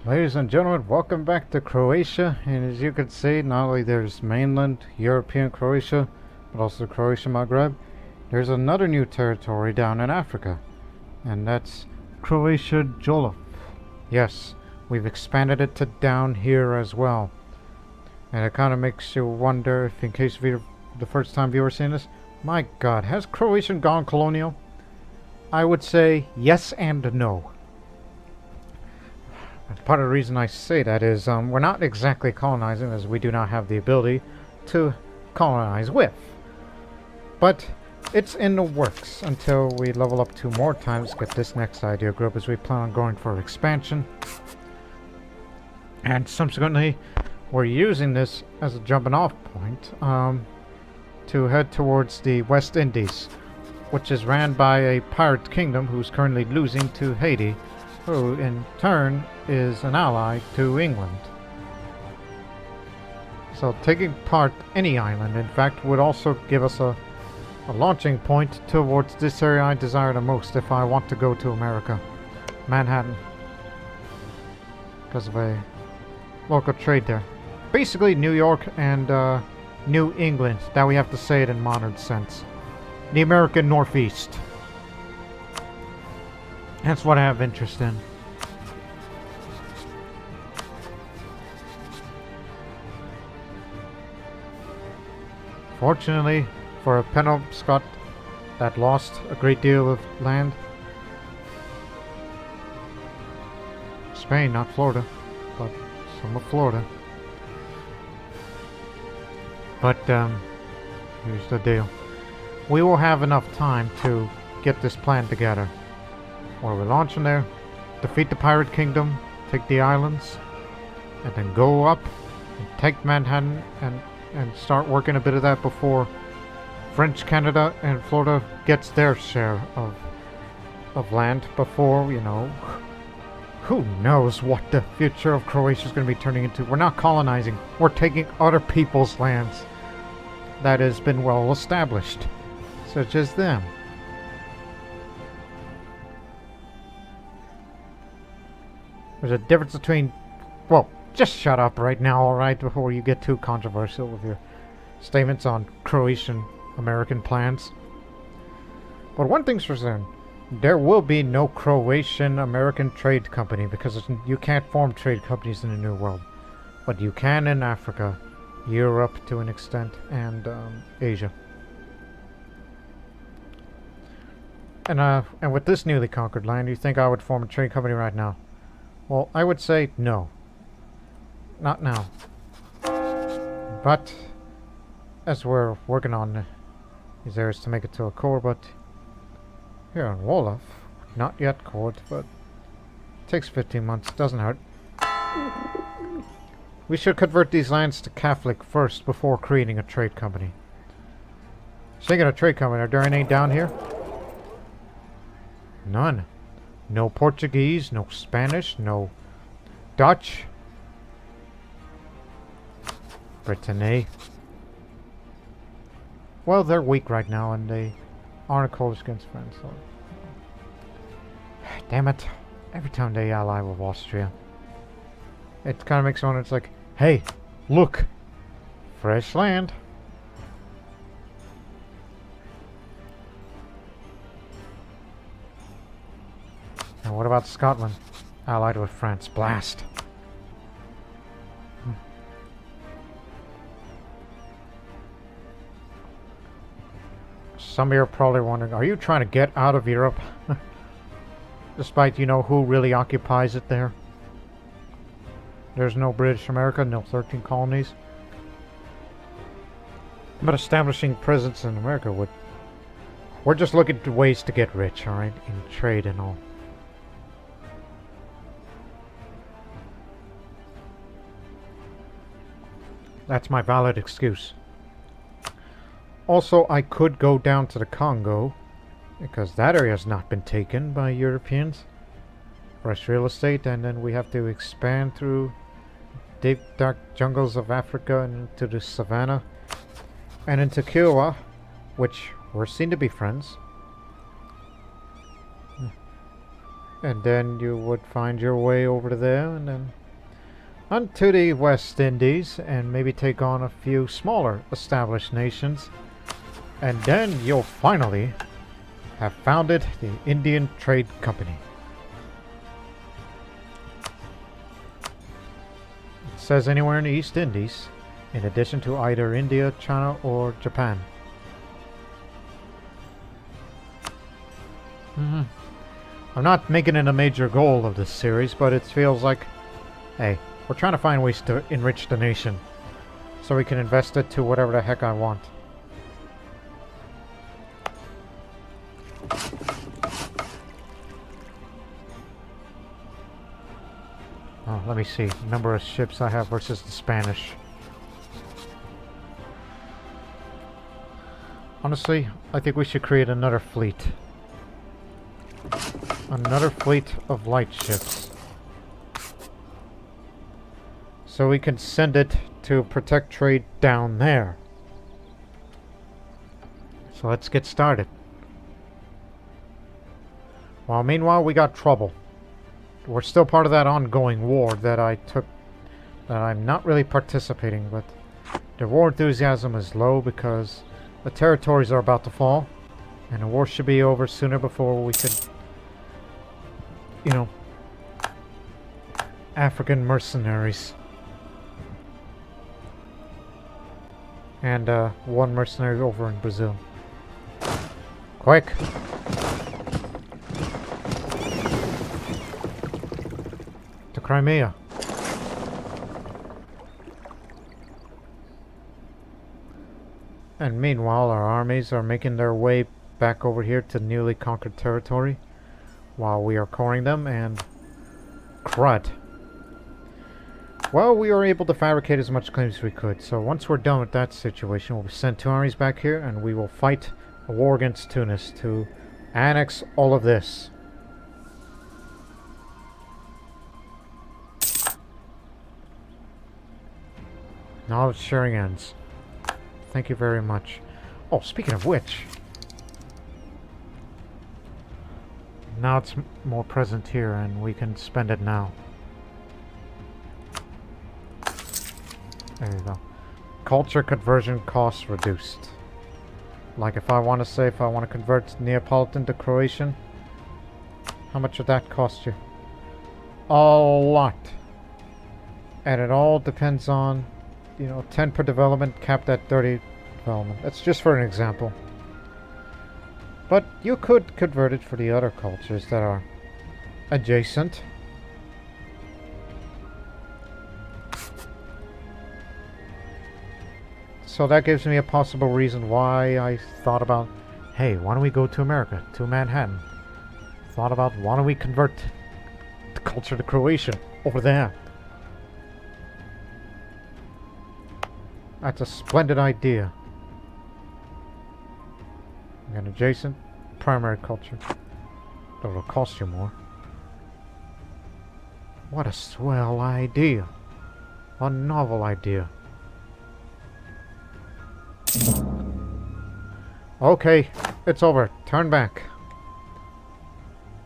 Ladies and gentlemen, welcome back to Croatia. And as you can see, not only there's mainland European Croatia, but also Croatian Maghreb. There's another new territory down in Africa, and that's Croatia Jolof. Yes, we've expanded it to down here as well. And it kind of makes you wonder if, in case you're the first time viewer seeing this, my god, has Croatian gone colonial? I would say yes and no. Part of the reason I say that is we're not exactly colonizing, as we do not have the ability to colonize with. But it's in the works until we level up 2 more times, get this next idea group, as we plan on going for expansion. And subsequently, we're using this as a jumping off point to head towards the West Indies, which is ran by a pirate kingdom who's currently losing to Haiti, who in turn is an ally to England. So taking part any island, in fact, would also give us a launching point towards this area I desire the most if I want to go to America. Manhattan. Because of a local trade there. Basically New York and New England, that we have to say it in modern sense. The American Northeast. That's what I have interest in. Fortunately, for a Penobscot that lost a great deal of land. Spain, not Florida, but some of Florida. But here's the deal. We will have enough time to get this plan together. Where we launch from there, defeat the pirate kingdom, take the islands, and then go up and take Manhattan and start working a bit of that before French Canada and Florida gets their share of land before, you know, who knows what the future of Croatia is going to be turning into. We're not colonizing, we're taking other people's lands that has been well established, such as them. There's a difference between, well, just shut up right now, alright, before you get too controversial with your statements on Croatian American plans. But one thing's for certain, there will be no Croatian American Trade Company, because you can't form trade companies in the New World. But you can in Africa, Europe to an extent, and Asia. And with this newly conquered land, you think I would form a trade company right now? Well, I would say no. Not now. But as we're working on these areas to make it to a core, but here in Jolof, not yet cored, but it takes 15 months, doesn't hurt. We should convert these lands to Catholic first before creating a trade company. Speaking of trade company, are there any down here? None. No Portuguese, no Spanish, no Dutch. Brittany. Well, they're weak right now and they aren't a coalition against France, so. Damn it. Every time they ally with Austria, it kind of makes me wonder, it's like, hey, look, fresh land. And what about Scotland? Allied with France. Blast. Some of you are probably wondering, are you trying to get out of Europe? Despite, you know, who really occupies it there. There's no British America, no 13 colonies. But establishing presence in America would... We're just looking for ways to get rich, alright? In trade and all. That's my valid excuse. Also, I could go down to the Congo, because that area has not been taken by Europeans. Fresh real estate, and then we have to expand through deep dark jungles of Africa and into the savannah. And into Kiowa, which we're seen to be friends. And then you would find your way over to there and then onto the West Indies and maybe take on a few smaller established nations. And then you'll finally have founded the Indian Trade Company. It says anywhere in the East Indies, in addition to either India, China, or Japan. I'm not making it a major goal of this series, but it feels like, hey, we're trying to find ways to enrich the nation so we can invest it to whatever the heck I want. Oh, let me see. Number of ships I have versus the Spanish. Honestly, I think we should create another fleet. Another fleet of light ships. So we can send it to protect trade down there. So let's get started. Well, meanwhile, we got trouble. We're still part of that ongoing war that I'm not really participating with. The war enthusiasm is low because the territories are about to fall, and the war should be over sooner before we could, you know, African mercenaries. And one mercenary over in Brazil. Quick! To Crimea. And meanwhile, our armies are making their way back over here to newly conquered territory while we are coring them, and crud. Well, we were able to fabricate as much claims as we could, so once we're done with that situation, we'll send 2 armies back here and we will fight a war against Tunis to annex all of this. Knowledge sharing ends. Thank you very much. Oh, speaking of which, now it's more present here and we can spend it now. There you go. Culture conversion costs reduced. Like if I want to convert Neapolitan to Croatian, how much would that cost you? A lot. And it all depends on, 10 per development, capped at 30 development. That's just for an example. But you could convert it for the other cultures that are adjacent. So that gives me a possible reason why I thought about, hey, why don't we go to America, to Manhattan? Thought about, why don't we convert the culture to Croatian over there? That's a splendid idea. An adjacent primary culture. That'll cost you more. What a swell idea. A novel idea. Okay, it's over. Turn back.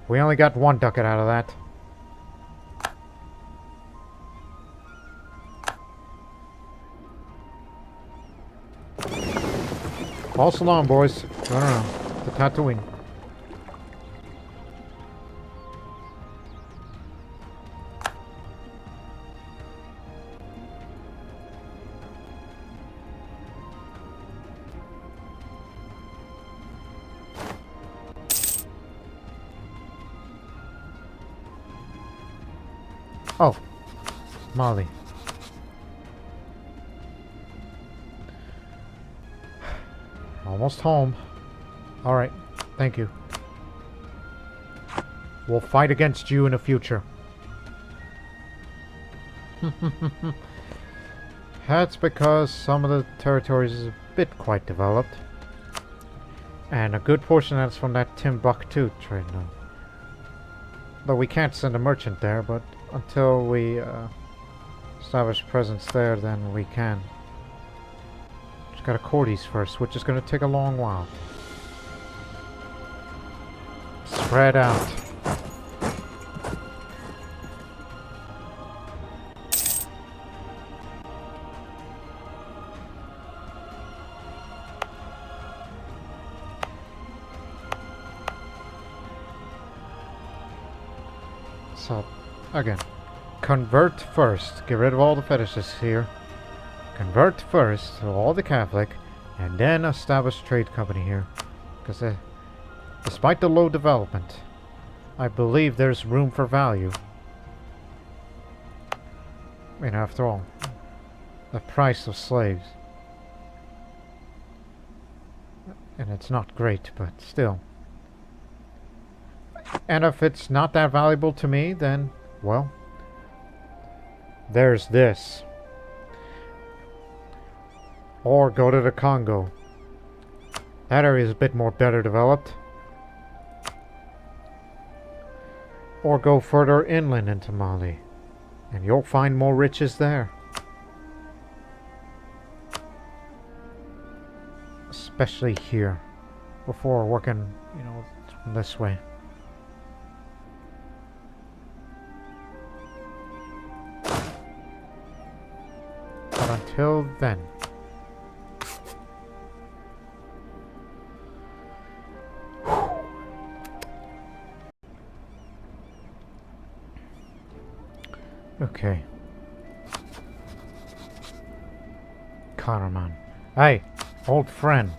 We only got 1 ducat out of that. False alarm, boys. Turn around. To Tatooine. Oh, Molly. Almost home. Alright, thank you. We'll fight against you in the future. That's because some of the territories is a bit quite developed. And a good portion of that's from that Timbuktu trade node. Though we can't send a merchant there, but until we establish presence there, then we can. Just gotta core these first, which is gonna take a long while. Spread out. So, again, convert first. Get rid of all the fetishes here. Convert first to all the Catholic, and then establish a trade company here. Because despite the low development, I believe there's room for value. I mean, after all, the price of slaves. And it's not great, but still. And if it's not that valuable to me, then, well, there's this. Or go to the Congo. That area is a bit more better developed. Or go further inland into Mali. And you'll find more riches there. Especially here. Before working, you know, this way. But until then. Okay. Karaman. Hey, old friend.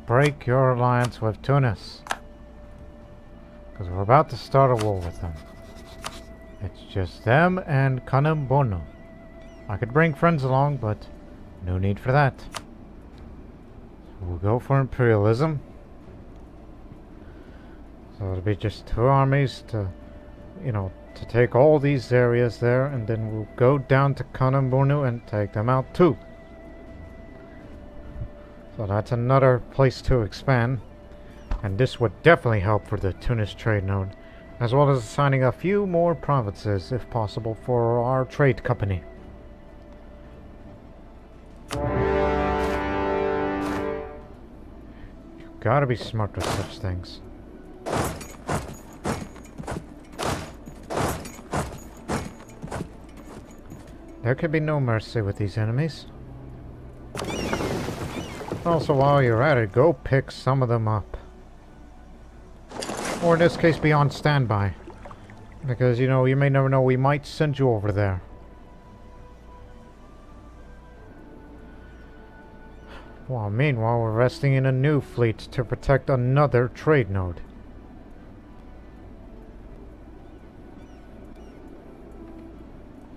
Break your alliance with Tunis. Because we're about to start a war with them. It's just them and Kanembono. I could bring friends along, but no need for that. So we'll go for imperialism. So it'll be just 2 armies to, you know, to take all these areas there, and then we'll go down to Kanembono and take them out too. So that's another place to expand. And this would definitely help for the Tunis trade node, as well as assigning a few more provinces, if possible, for our trade company. You've got to be smart with such things. There can be no mercy with these enemies. Also, while you're at it, go pick some of them up. Or in this case, be on standby. Because, you know, you may never know, we might send you over there. Well, meanwhile, we're resting in a new fleet to protect another trade node.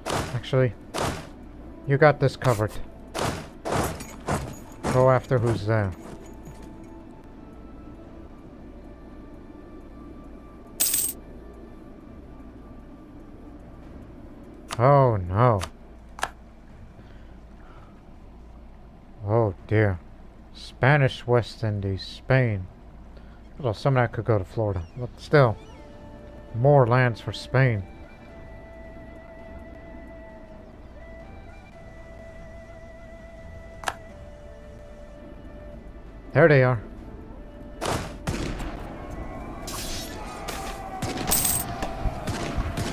Actually, you got this covered. Go after who's there. Oh no. Oh dear. Spanish West Indies, Spain. Well, some of that could go to Florida, but still. More lands for Spain. There they are.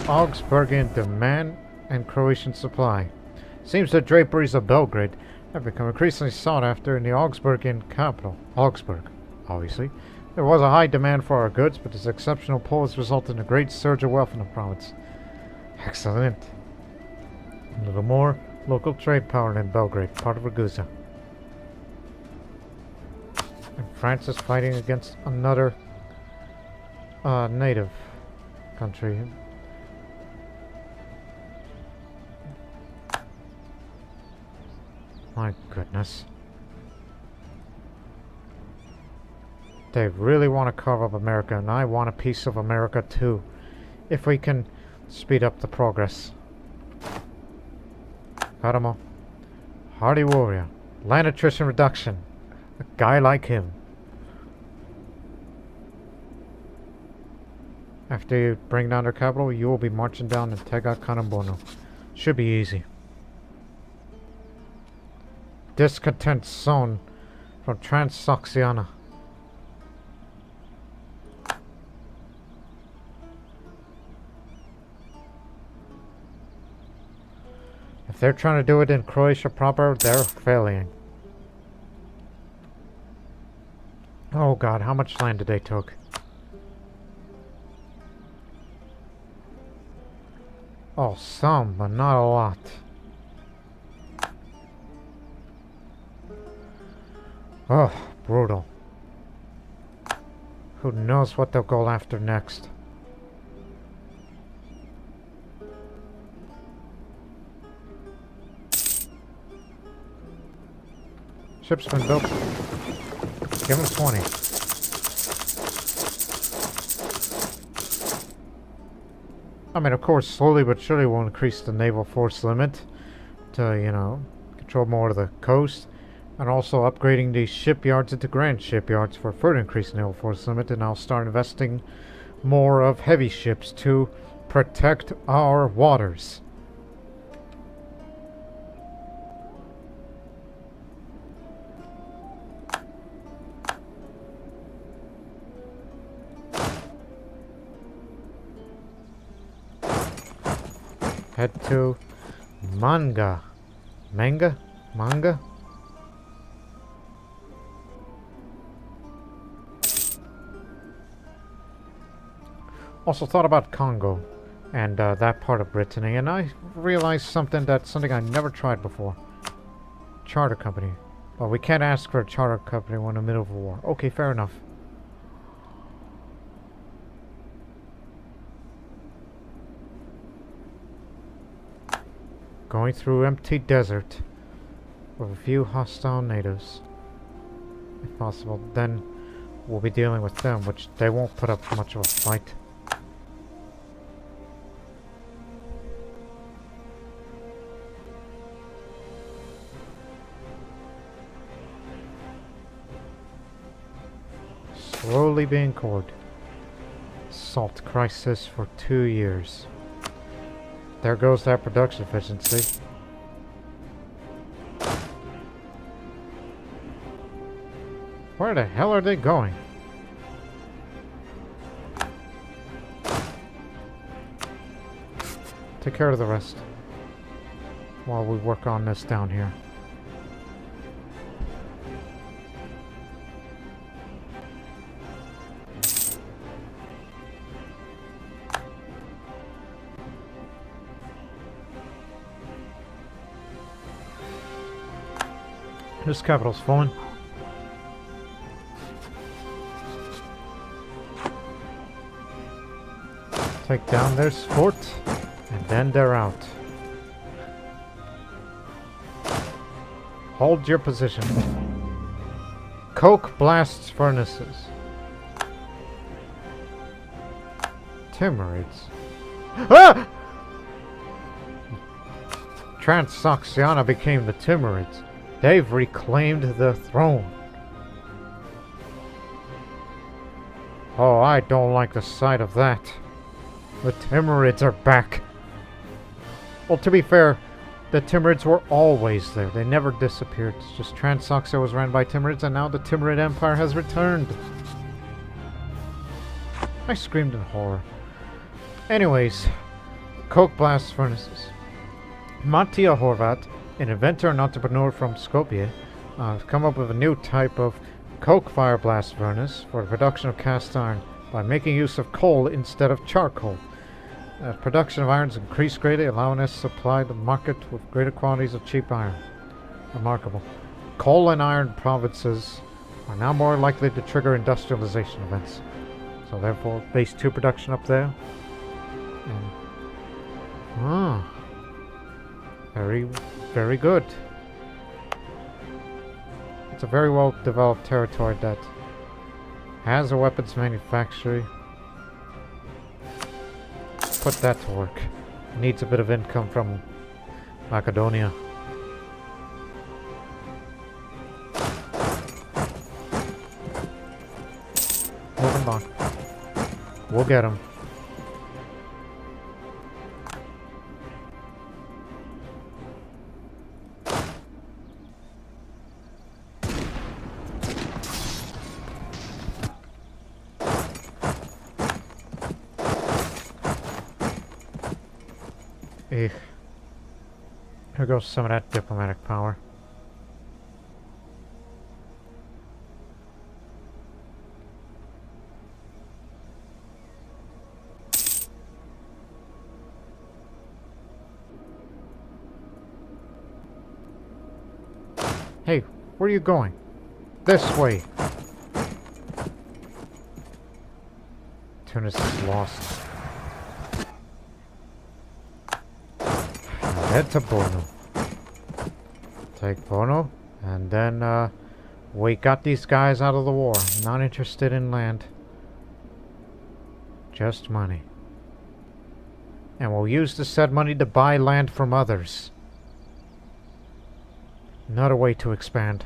Augsburgian demand and Croatian supply. Seems the draperies of Belgrade have become increasingly sought after in the Augsburgian capital. Augsburg, obviously. There was a high demand for our goods, but this exceptional pull has resulted in a great surge of wealth in the province. Excellent. A little more local trade power in Belgrade, part of Ragusa. And France is fighting against another native country. My goodness. They really want to carve up America, and I want a piece of America too. If we can speed up the progress. Karamo. Hardy warrior. Land attrition reduction. A guy like him. After you bring down their capital, you will be marching down and take out Kanembono. Should be easy. Discontent zone from Transoxiana. If they're trying to do it in Croatia proper, they're failing. Oh god, how much land did they took? Oh, some, but not a lot. Oh, brutal. Who knows what they'll go after next? Ship's been built. Give him 20. I mean, of course, slowly but surely we'll increase the naval force limit to, you know, control more of the coast. And also upgrading these shipyards into grand shipyards for further increase the naval force limit. And I'll start investing more of heavy ships to protect our waters. Head to Manga. Manga? Manga? Also thought about Congo and that part of Brittany, and I realized something I never tried before. Charter company. Well, we can't ask for a charter company when in the middle of a war. Okay, fair enough. Going through empty desert with a few hostile natives. If possible, then we'll be dealing with them, which they won't put up much of a fight. Slowly being cored. Salt crisis for 2 years. There goes that production efficiency. Where the hell are they going? Take care of the rest while we work on this down here. This capital's fallen. Take down their fort, and then they're out. Hold your position. Coke blasts furnaces. Timurids. Ah! Transoxiana became the Timurids. They've reclaimed the throne. Oh, I don't like the sight of that. The Timurids are back. Well, to be fair, the Timurids were always there. They never disappeared. It's just Transoxia was ran by Timurids, and now the Timurid Empire has returned. I screamed in horror. Anyways, Coke blast furnaces. Matija Horvat, an inventor and entrepreneur from Skopje, has come up with a new type of coke fire blast furnace for the production of cast iron by making use of coal instead of charcoal. Production of iron has increased greatly, allowing us to supply the market with greater quantities of cheap iron. Remarkable. Coal and iron provinces are now more likely to trigger industrialization events. So therefore, base 2 production up there. And, very, very good. It's a very well developed territory that has a weapons manufactory. Put that to work. Needs a bit of income from Macedonia. Moving on. We'll get him. Here goes some of that diplomatic power. Hey, where are you going? This way. Tunis is lost. Head to Bono. Take Bono, and then we got these guys out of the war. Not interested in land. Just money. And we'll use the said money to buy land from others. Another way to expand.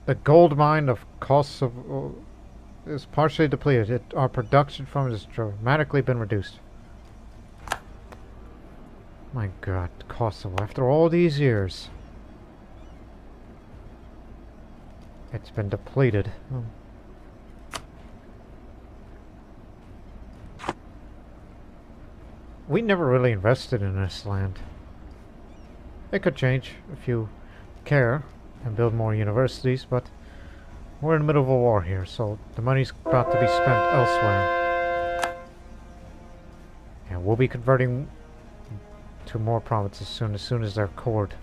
The gold mine of Kosovo is partially depleted. Our production from it has dramatically been reduced. My God, Kosovo, after all these years, it's been depleted. We never really invested in this land. It could change if you care and build more universities, but we're in the middle of a war here, so the money's about to be spent elsewhere. And we'll be converting to more provinces soon, as soon as they're cored.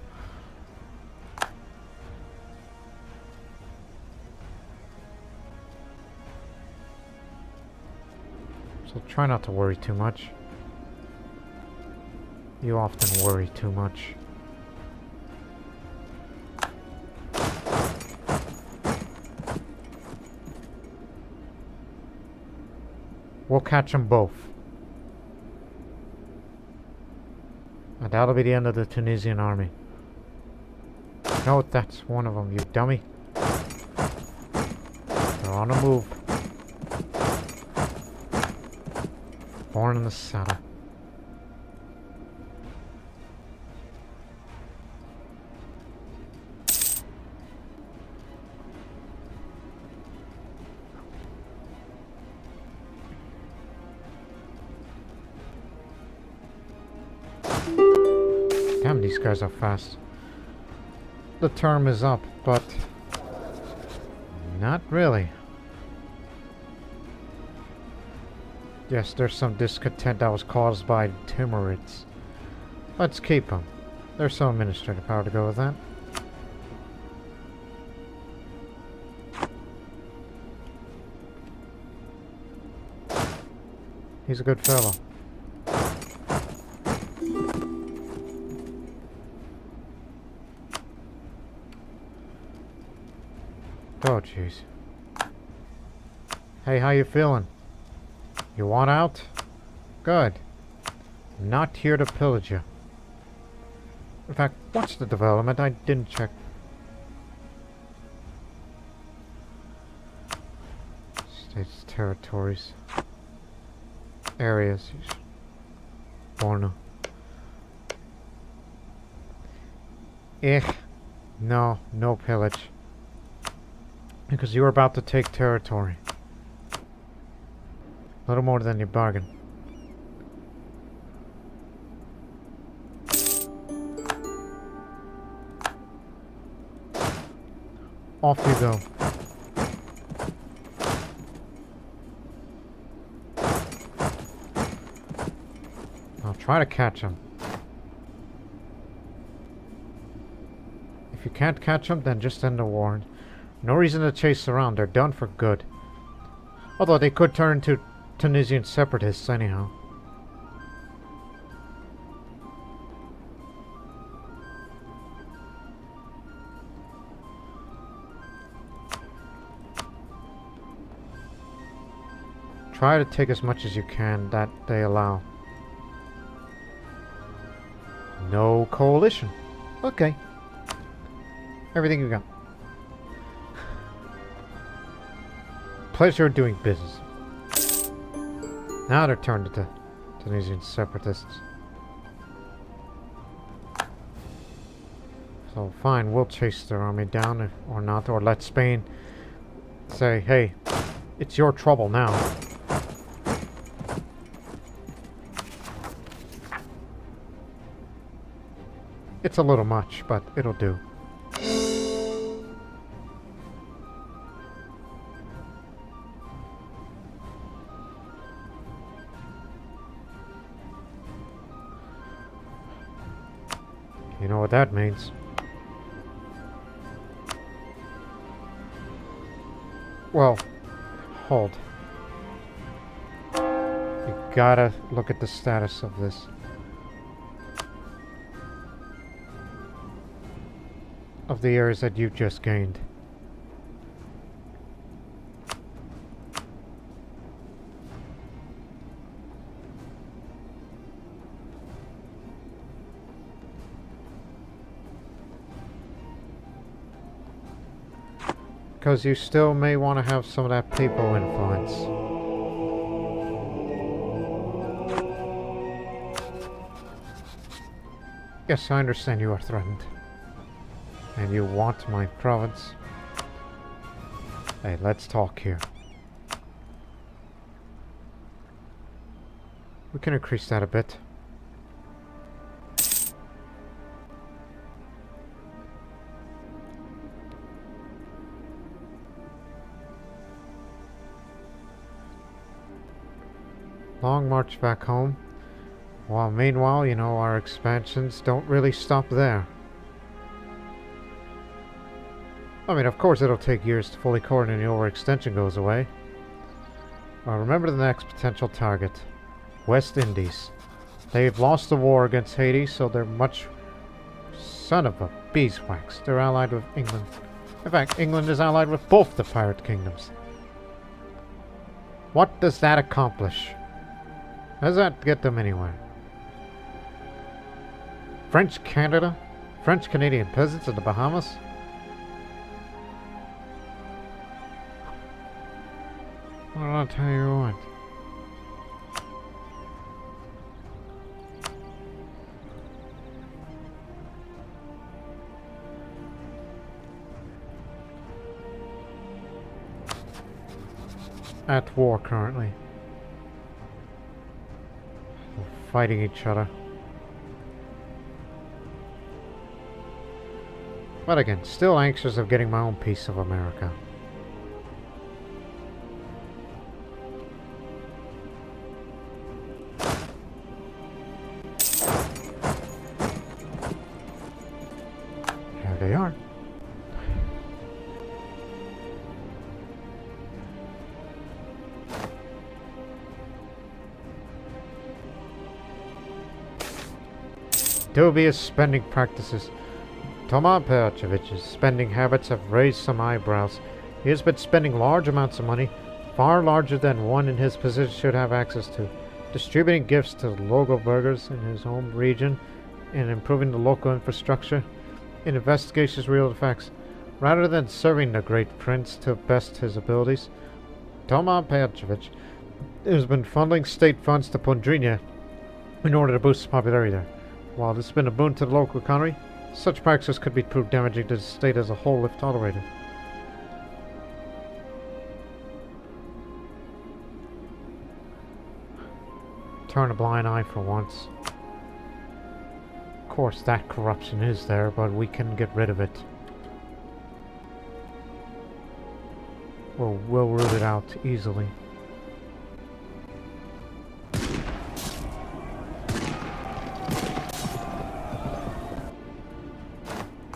So try not to worry too much. You often worry too much. We'll catch them both. And that'll be the end of the Tunisian army. No, that's one of them, you dummy. They're on the move. Born in the saddle. Damn, these guys are fast. The term is up, but not really. Yes, there's some discontent that was caused by Timurids. Let's keep them. There's some administrative power to go with that. He's a good fellow. Oh, jeez. Hey, how you feeling? You want out? Good. I'm not here to pillage you. In fact, what's the development? I didn't check. States, territories, areas. Borno. No, no pillage. Because you were about to take territory. A little more than you bargained. Off you go. I'll try to catch him. If you can't catch him, then just end the war. No reason to chase around. They're done for good. Although they could turn into Tunisian separatists anyhow. Try to take as much as you can that they allow. No coalition. Okay. Everything you got. Pleasure doing business. Now they're turned into Tunisian separatists. So fine, we'll chase their army down or not, or let Spain say, hey, it's your trouble now. It's a little much, but it'll do. You know what that means. Well, hold. You gotta look at the status of this. Of the areas that you've just gained. Because you still may want to have some of that papal influence. Yes, I understand you are threatened. And you want my province. Hey, let's talk here. We can increase that a bit. Long march back home. While meanwhile, you know, our expansions don't really stop there. I mean, of course it'll take years to fully coordinate the overextension goes away. Well, remember the next potential target. West Indies. They've lost the war against Haiti, so they're much... Son of a beeswax. They're allied with England. In fact, England is allied with both the pirate kingdoms. What does that accomplish? How does that get them anywhere? French Canada? French Canadian peasants in the Bahamas? Well, I'll tell you what. At war currently. They're fighting each other. But again, still anxious of getting my own piece of America. Here they are. Dubious spending practices. Tomas Perchevic's spending habits have raised some eyebrows. He has been spending large amounts of money, far larger than one in his position should have access to, distributing gifts to local burghers in his home region and improving the local infrastructure. In investigations revealed facts, rather than serving the Great Prince to best his abilities, Tomas Perchevic has been funneling state funds to Pondrinia in order to boost his popularity there. While this has been a boon to the local economy, such practices could be proved damaging to the state as a whole if tolerated. Turn a blind eye for once. Of course, that corruption is there, but we can get rid of it. We'll root it out easily.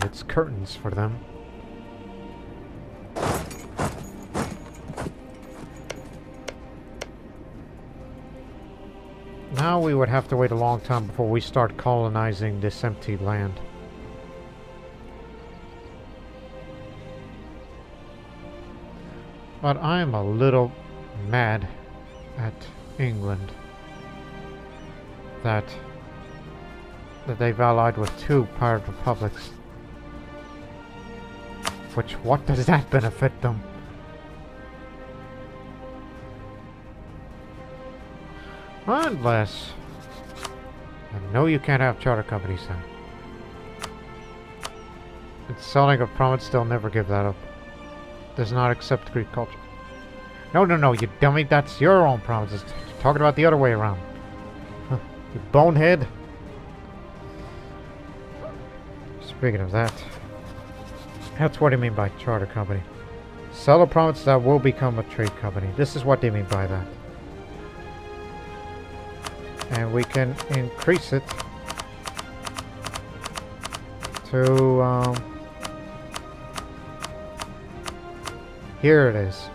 It's curtains for them. Now we would have to wait a long time before we start colonizing this empty land. But I'm a little mad at England that they've allied with two pirate republics. Which, what does that benefit them? Unless... I know you can't have charter companies then. It's selling a province, they'll never give that up. Does not accept Greek culture. No, no, no, you dummy, that's your own provinces. You're talking about the other way around. Huh, you bonehead. Speaking of that... That's what I mean by charter company. Sell a province that will become a trade company. This is what they mean by that. And we can increase it to, here it is.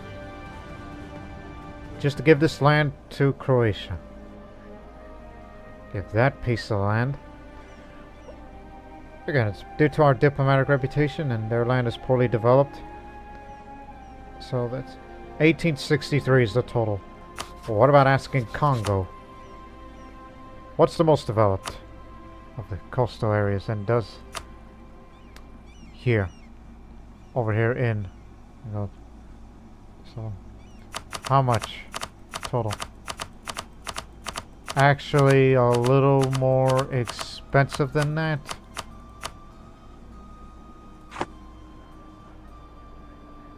Just to give this land to Croatia. Give that piece of land. Again, it's due to our diplomatic reputation and their land is poorly developed. So that's 1863 is the total. Well, what about asking Congo? What's the most developed of the coastal areas and does here, over here in, you know, so how much total? Actually a little more expensive than that.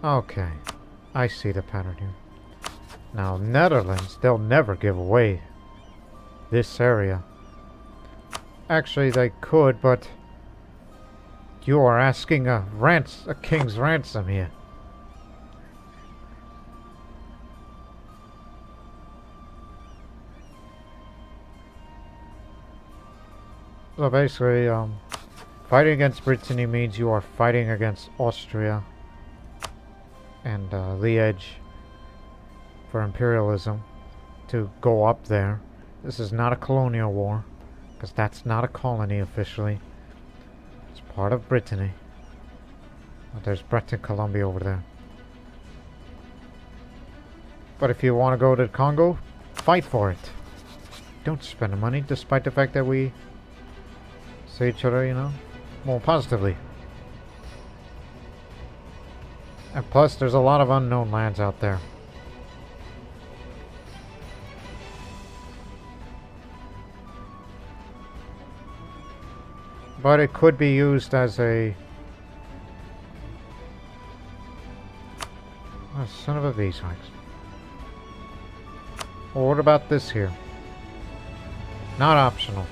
Okay, I see the pattern here. Now Netherlands, they'll never give away this area. Actually they could, but you are asking a king's ransom here. So basically, fighting against Brittany means you are fighting against Austria and Liège for imperialism to go up there. This is not a colonial war, because that's not a colony officially. It's part of Brittany. But there's Breton Columbia over there. But if you want to go to Congo, fight for it. Don't spend the money, despite the fact that we see each other, you know, more positively. And plus, there's a lot of unknown lands out there. But it could be used as a... Oh, son of a beeswax. Well, what about this here? Not optional.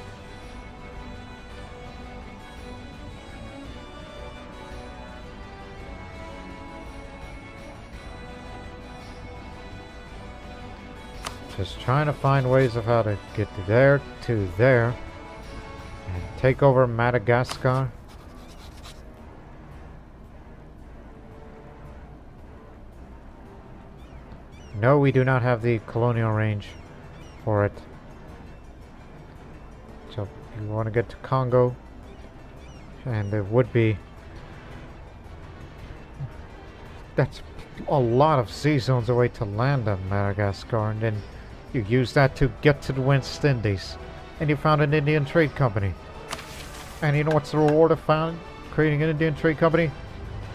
Just trying to find ways of how to get to there, and take over Madagascar. No, we do not have the colonial range for it. So you want to get to Congo, and it would be... That's a lot of sea zones away to land on Madagascar, and then you use that to get to the West Indies. And you found an Indian Trade Company. And you know what's the reward of creating an Indian Trade Company?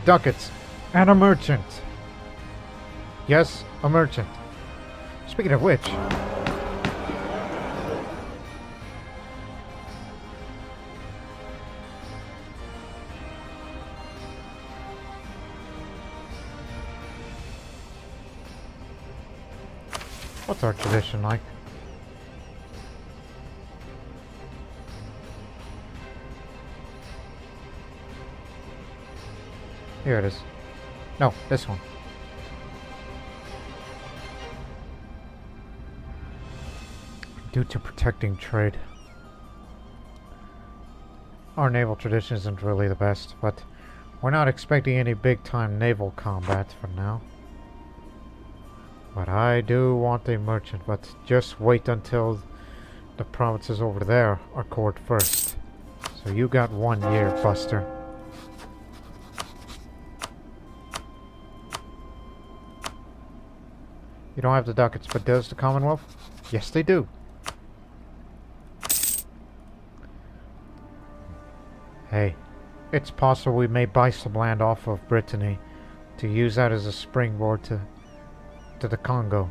Ducats. And a merchant. Yes, a merchant. Speaking of which... What's our tradition like? Here it is. No, this one. Due to protecting trade. Our naval tradition isn't really the best, but we're not expecting any big-time naval combat for now. But I do want a merchant, but just wait until the provinces over there are cored first. So you got 1 year, Buster. You don't have the ducats, but does the Commonwealth? Yes, they do. Hey, it's possible we may buy some land off of Brittany to use that as a springboard to the Congo.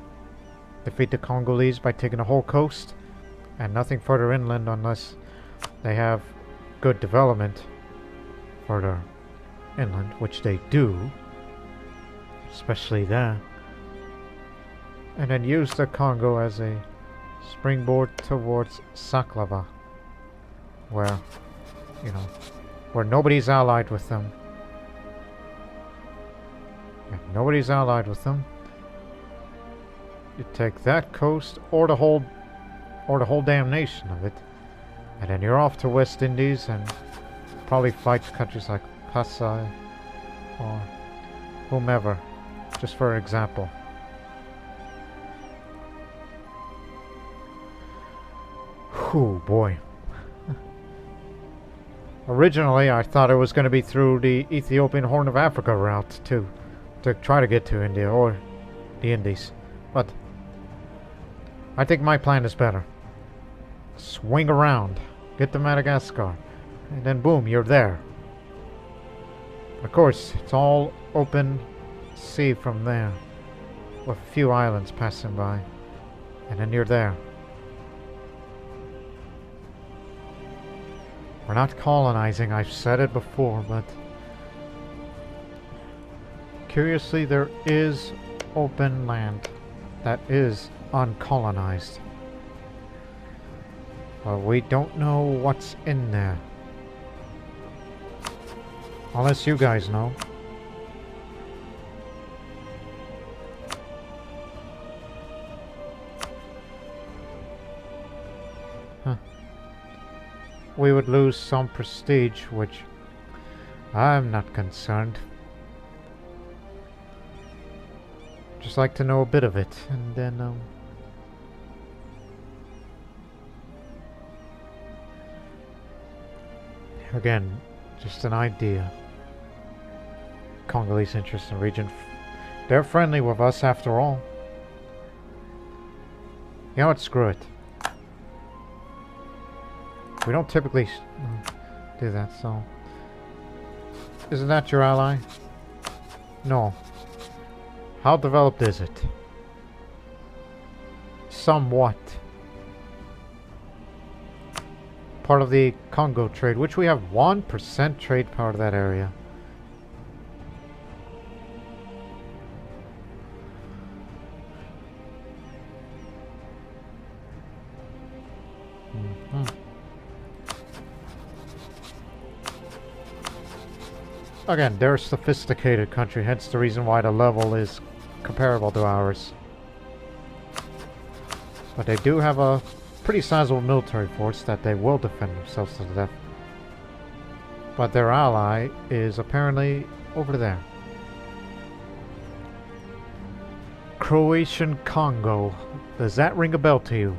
Defeat the Congolese by taking the whole coast and nothing further inland unless they have good development further inland, which they do, especially there. And then use the Congo as a springboard towards Saklava, where, you know, where nobody's allied with them. Yeah, nobody's allied with them. You take that coast, or the whole damn nation of it, and then you're off to West Indies, and probably fight countries like Pasai or whomever, just for example. Oh boy. Originally, I thought it was going to be through the Ethiopian Horn of Africa route to try to get to India or the Indies. But I think my plan is better. Swing around, get to Madagascar, and then boom, you're there. Of course, it's all open sea from there, with a few islands passing by, and then you're there. We're not colonizing, I've said it before, but curiously there is open land that is uncolonized. But we don't know what's in there. Unless you guys know. Huh. We would lose some prestige, which I'm not concerned. Just like to know a bit of it, and then again, just an idea. Congolese interest in the region. They're friendly with us after all. You know what? Screw it. We don't typically do that, so... Isn't that your ally? No. How developed is it? Somewhat. Part of the Congo trade, which we have 1% trade power to that area. Again, they're a sophisticated country, hence the reason why the level is comparable to ours. But they do have a pretty sizable military force that they will defend themselves to the death. But their ally is apparently over there. Croatian Congo. Does that ring a bell to you?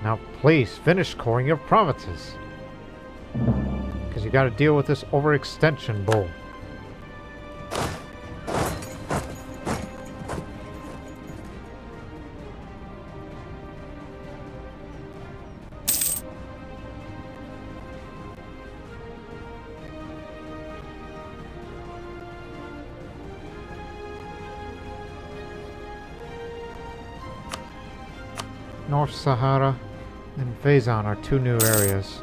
Now please finish scoring your provinces. Because you gotta deal with this overextension bull. North Sahara and Fezzan are two new areas.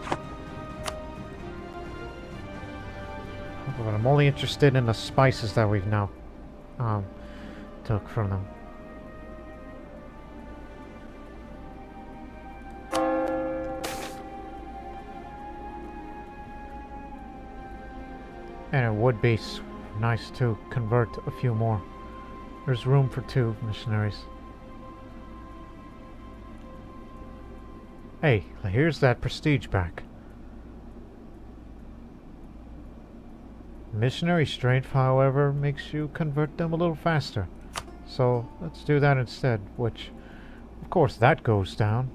But I'm only interested in the spices that we've now took from them. And it would be nice to convert a few more. There's room for 2 missionaries. Hey, here's that prestige back. Missionary strength, however, makes you convert them a little faster. So let's do that instead, which, of course, that goes down.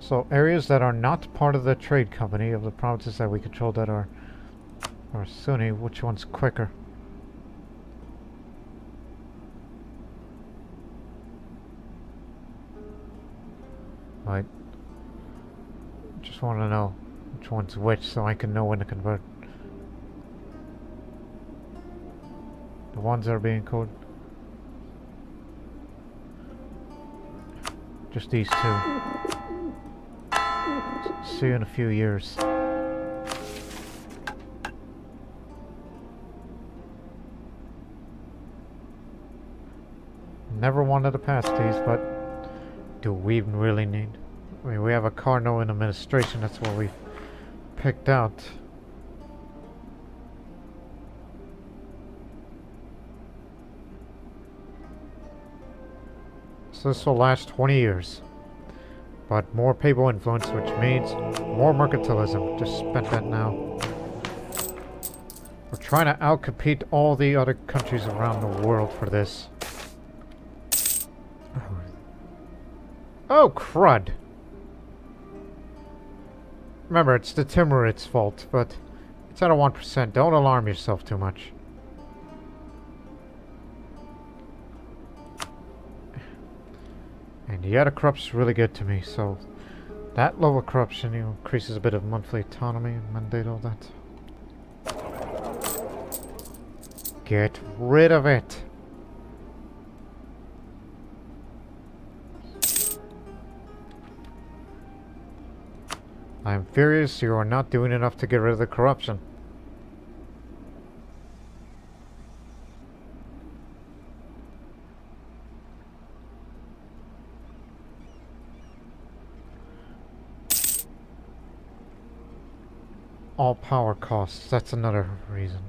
So areas that are not part of the trade company of the provinces that we control that are Sunni, which one's quicker? I just want to know which one's which so I can know when to convert. The ones that are being coded. Just these 2. See you in a few years. Never wanted to pass these, but do we even really need? I mean, we have a Cardinal in administration, that's what we've picked out. So this will last 20 years. But more papal influence, which means more mercantilism. Just spent that now. We're trying to outcompete all the other countries around the world for this. Oh, crud! Remember, it's the Timurids' fault, but it's at a 1%. Don't alarm yourself too much. And yet, corrupt's really good to me, so that level of corruption increases a bit of monthly autonomy and mandate, all that. Get rid of it! I'm furious you are not doing enough to get rid of the corruption. All power costs, that's another reason.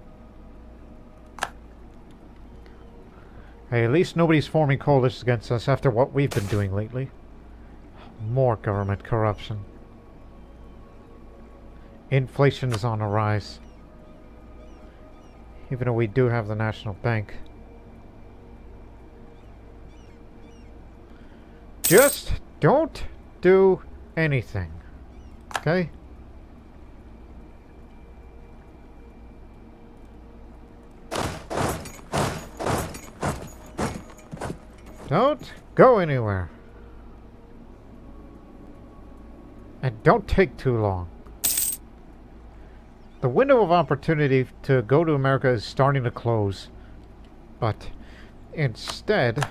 Hey, at least nobody's forming coalitions against us after what we've been doing lately. More government corruption. Inflation is on a rise. Even though we do have the National Bank. Just don't do anything. Okay? Don't go anywhere. And don't take too long. The window of opportunity to go to America is starting to close. But instead,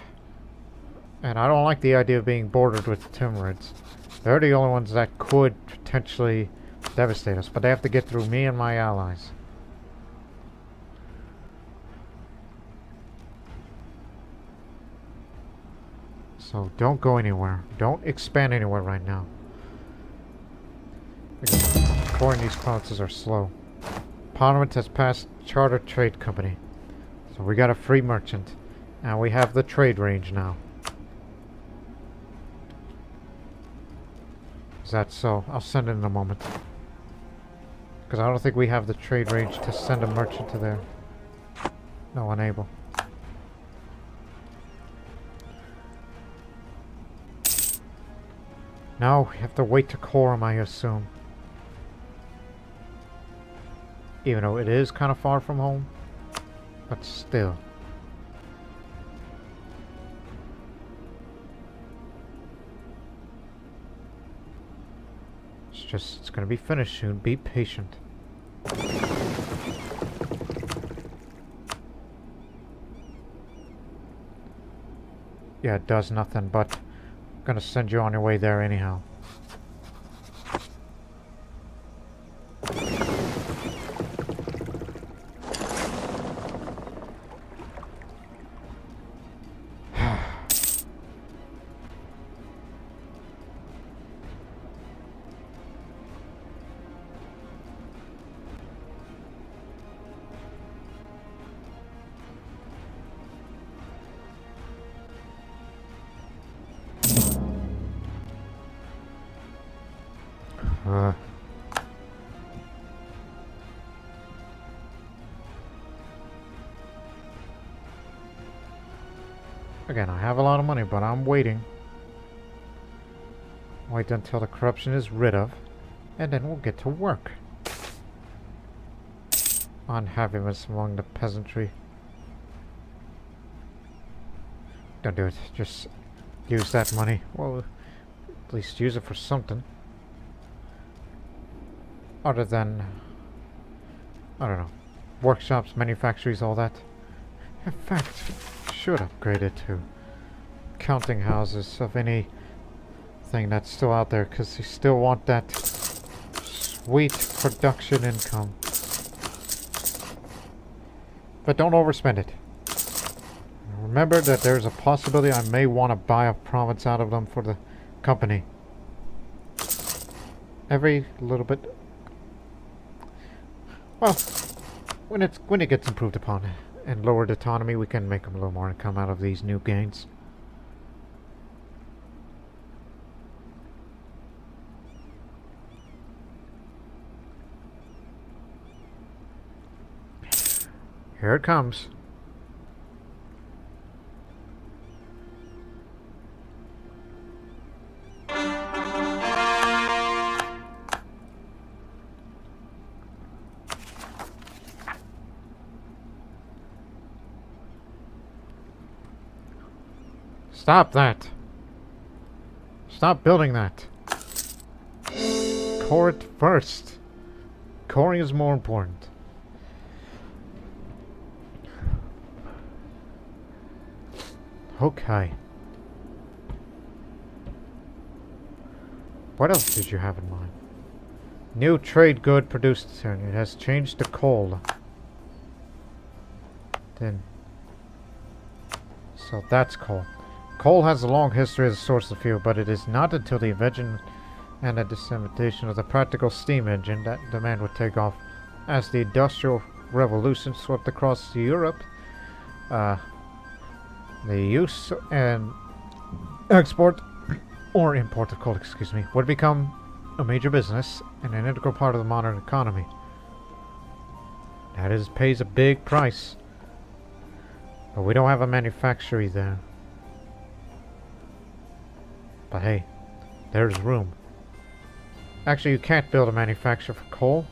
and I don't like the idea of being bordered with Timurids. They're the only ones that could potentially devastate us, but they have to get through me and my allies. So don't go anywhere. Don't expand anywhere right now. According these provinces are slow. Parliament has passed Charter Trade Company. So we got a free merchant. And we have the trade range now. Is that so? I'll send it in a moment. Because I don't think we have the trade range to send a merchant to there. No, unable. No, we have to wait to quorum, I assume. Even though it is kind of far from home. But still. It's gonna be finished soon. Be patient. Yeah, it does nothing, but I'm gonna send you on your way there anyhow. Again, I have a lot of money, but I'm waiting. Wait until the corruption is rid of, and then we'll get to work on happiness among the peasantry. Don't do it. Just use that money. Well, at least use it for something. Other than, I don't know, workshops, manufactories, all that. In fact, should upgrade it to counting houses of anything that's still out there, because you still want that sweet production income. But don't overspend it. Remember that there's a possibility I may want to buy a province out of them for the company. Every little bit. Well, when it gets improved upon and lowered autonomy, we can make them a little more income out of these new gains. Here it comes. Stop that. Stop building that. Core it first. Coring is more important. Okay. What else did you have in mind? New trade good produced soon. It has changed to coal. Then. So that's coal. Coal has a long history as a source of fuel, but it is not until the invention and the dissemination of the practical steam engine that demand would take off. As the Industrial Revolution swept across Europe, the use and export, or import of coal, excuse me, would become a major business and an integral part of the modern economy. That is, pays a big price. But we don't have a manufactory there. But hey, there's room. Actually, you can't build a manufacturer for coal.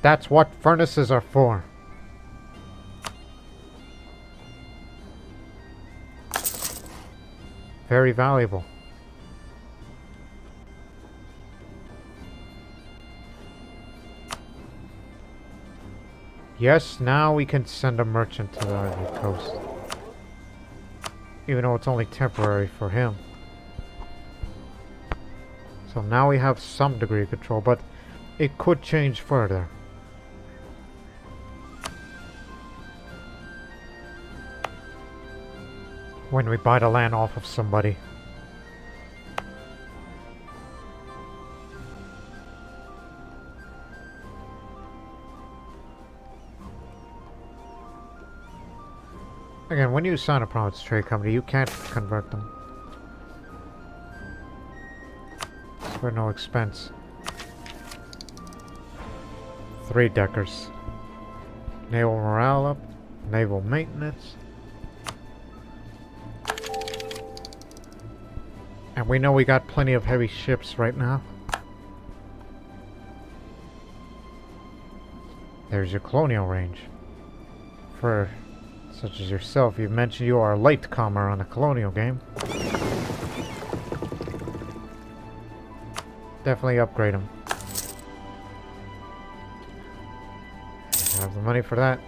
That's what furnaces are for. Very valuable. Yes, now we can send a merchant to the Ivory Coast. Even though it's only temporary for him. So now we have some degree of control, but it could change further. When we buy the land off of somebody. Again, when you sign a promise trade company, you can't convert them. It's for no expense. 3 deckers. Naval morale up. Naval maintenance. And we know we got plenty of heavy ships right now. There's your colonial range. For such as yourself, you mentioned you are a latecomer on a colonial game. Definitely upgrade them. Have the money for that.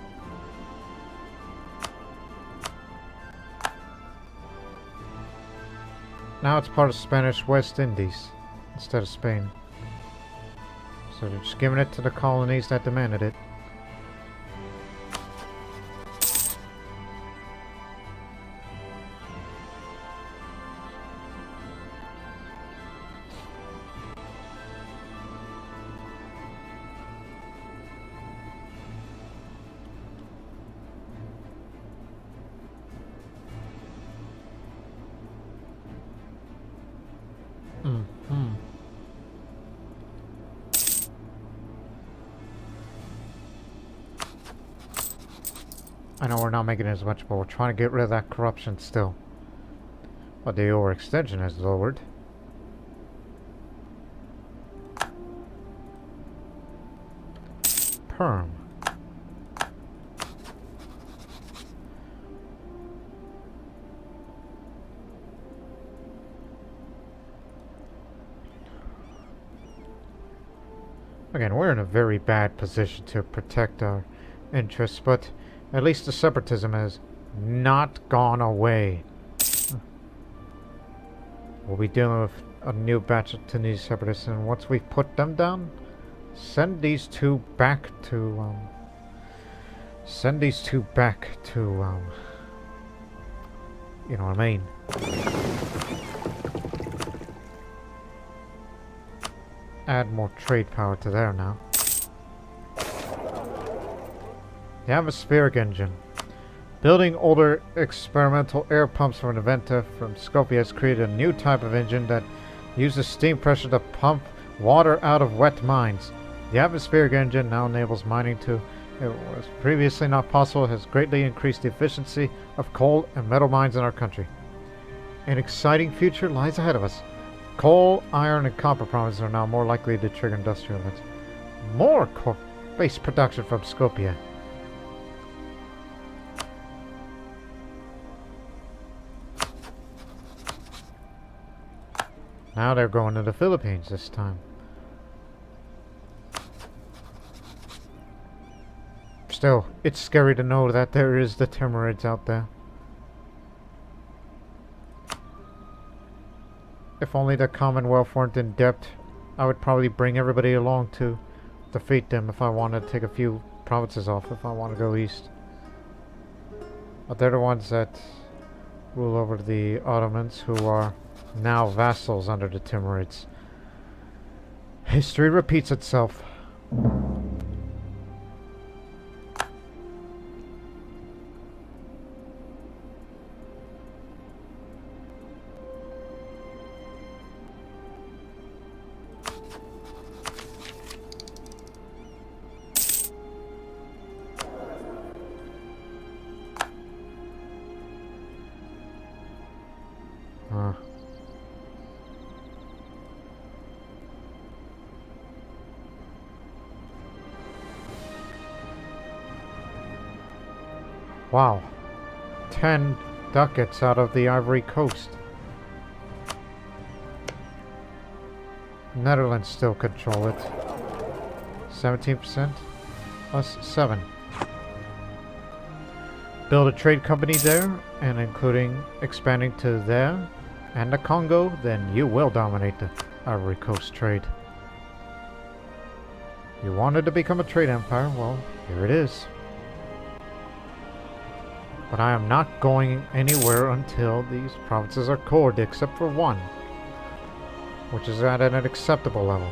Now it's part of Spanish West Indies instead of Spain. So they're just giving it to the colonies that demanded it. I know we're not making as much, but we're trying to get rid of that corruption still. But the overextension has lowered. Perm. Again, we're in a very bad position to protect our interests, but at least the separatism has not gone away. We'll be dealing with a new batch of Tunisian separatists, and once we put them down, send these two back to, you know what I mean. Add more trade power to there now. The atmospheric engine. Building older experimental air pumps from Inventa from Skopje has created a new type of engine that uses steam pressure to pump water out of wet mines. The atmospheric engine now enables mining to... It was previously not possible. It has greatly increased the efficiency of coal and metal mines in our country. An exciting future lies ahead of us. Coal, iron, and copper provinces are now more likely to trigger industrial events. More base production from Skopje. Now they're going to the Philippines this time. Still, it's scary to know that there is the Timurids out there. If only the Commonwealth weren't in debt, I would probably bring everybody along to defeat them if I want to take a few provinces off, if I want to go east. But they're the ones that rule over the Ottomans, who are now vassals under the Timurids. History repeats itself. Wow. 10 ducats out of the Ivory Coast. Netherlands still control it. 17%? Us 7. Build a trade company there, and including expanding to there and the Congo, then you will dominate the Ivory Coast trade. You wanted to become a trade empire? Well, here it is. But I am not going anywhere until these provinces are cored, except for one, which is at an acceptable level.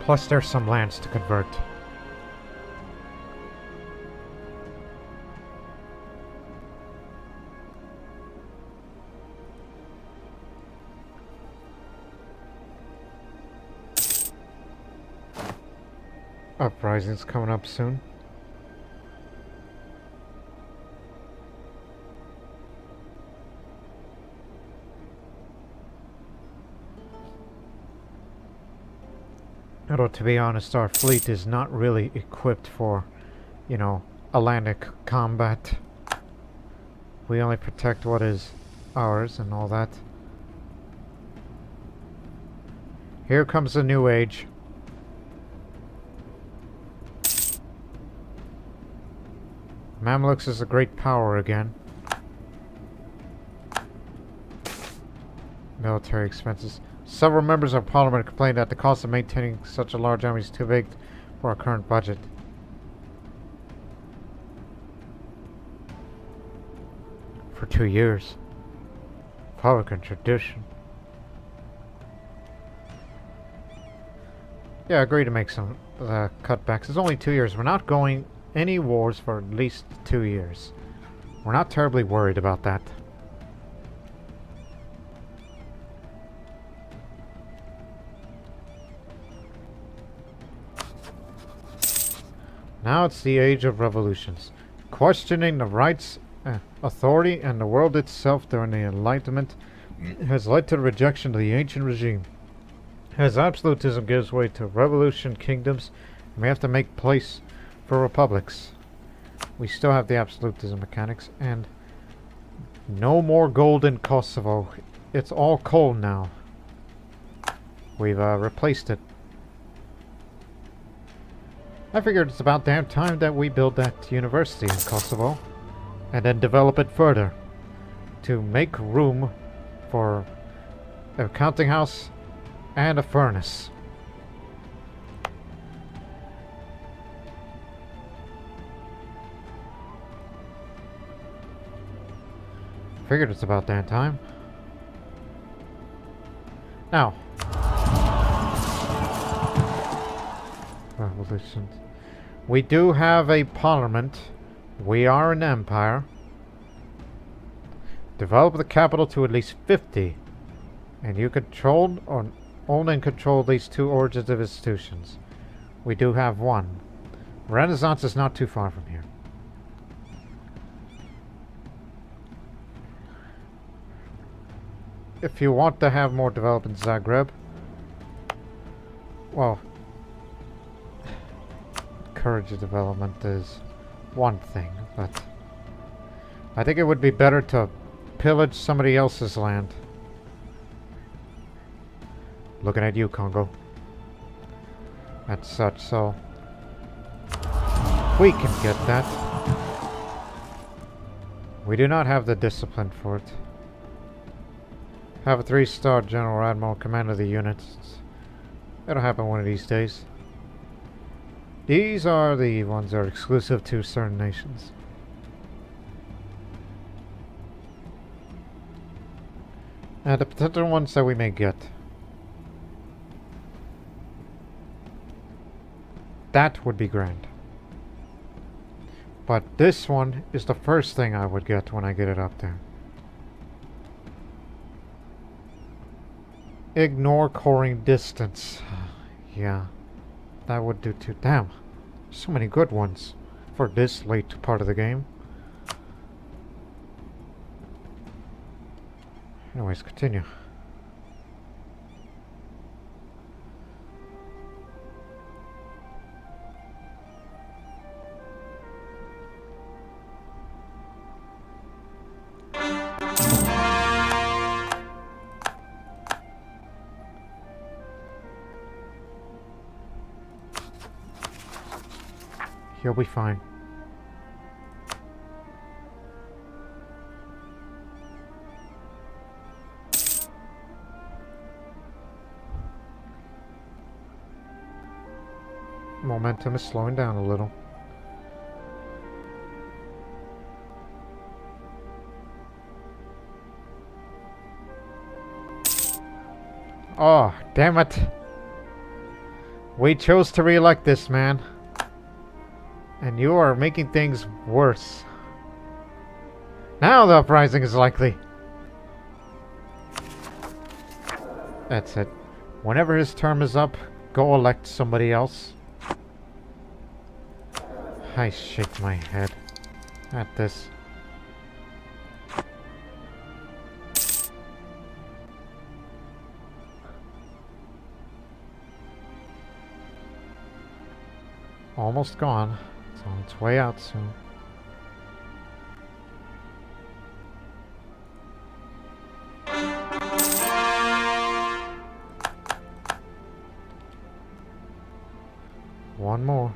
Plus there's some lands to convert. Uprising's coming up soon. Although, to be honest, our fleet is not really equipped for, you know, Atlantic combat. We only protect what is ours and all that. Here comes the new age. Mamluks is a great power again. Military expenses. Several members of parliament complained that the cost of maintaining such a large army is too big for our current budget. For 2 years. Republican tradition. Yeah, I agree to make some cutbacks. It's only 2 years. We're not going any wars for at least 2 years. We're not terribly worried about that. Now it's the age of revolutions. Questioning the rights, authority, and the world itself during the Enlightenment has led to the rejection of the ancient regime. As absolutism gives way to revolution kingdoms, we have to make place for republics. We still have the absolutism mechanics, and no more gold in Kosovo. It's all coal now. We've replaced it. I figured it's about damn time that we build that university in Kosovo and then develop it further to make room for a counting house and a furnace. Figured it's about damn time. Now, revolutions. We do have a parliament. We are an empire. Develop the capital to at least 50. And you control or own and control these two origins of institutions. We do have one. Renaissance is not too far from here. If you want to have more development in Zagreb, well, encourage development is one thing, but I think it would be better to pillage somebody else's land. Looking at you, Congo. And such, so we can get that. We do not have the discipline for it. Have a 3-star General Admiral command of the units. It'll happen one of these days. These are the ones that are exclusive to certain nations. And the potential ones that we may get. That would be grand. But this one is the first thing I would get when I get it up there. Ignore coring distance. Yeah, that would do too. Damn, so many good ones for this late part of the game. Anyways, continue. You'll be fine. Momentum is slowing down a little. Oh, damn it. We chose to re-elect this man. And you are making things worse. Now the uprising is likely. That's it. Whenever his term is up, go elect somebody else. I shake my head at this. Almost gone. It's on its way out soon. One more.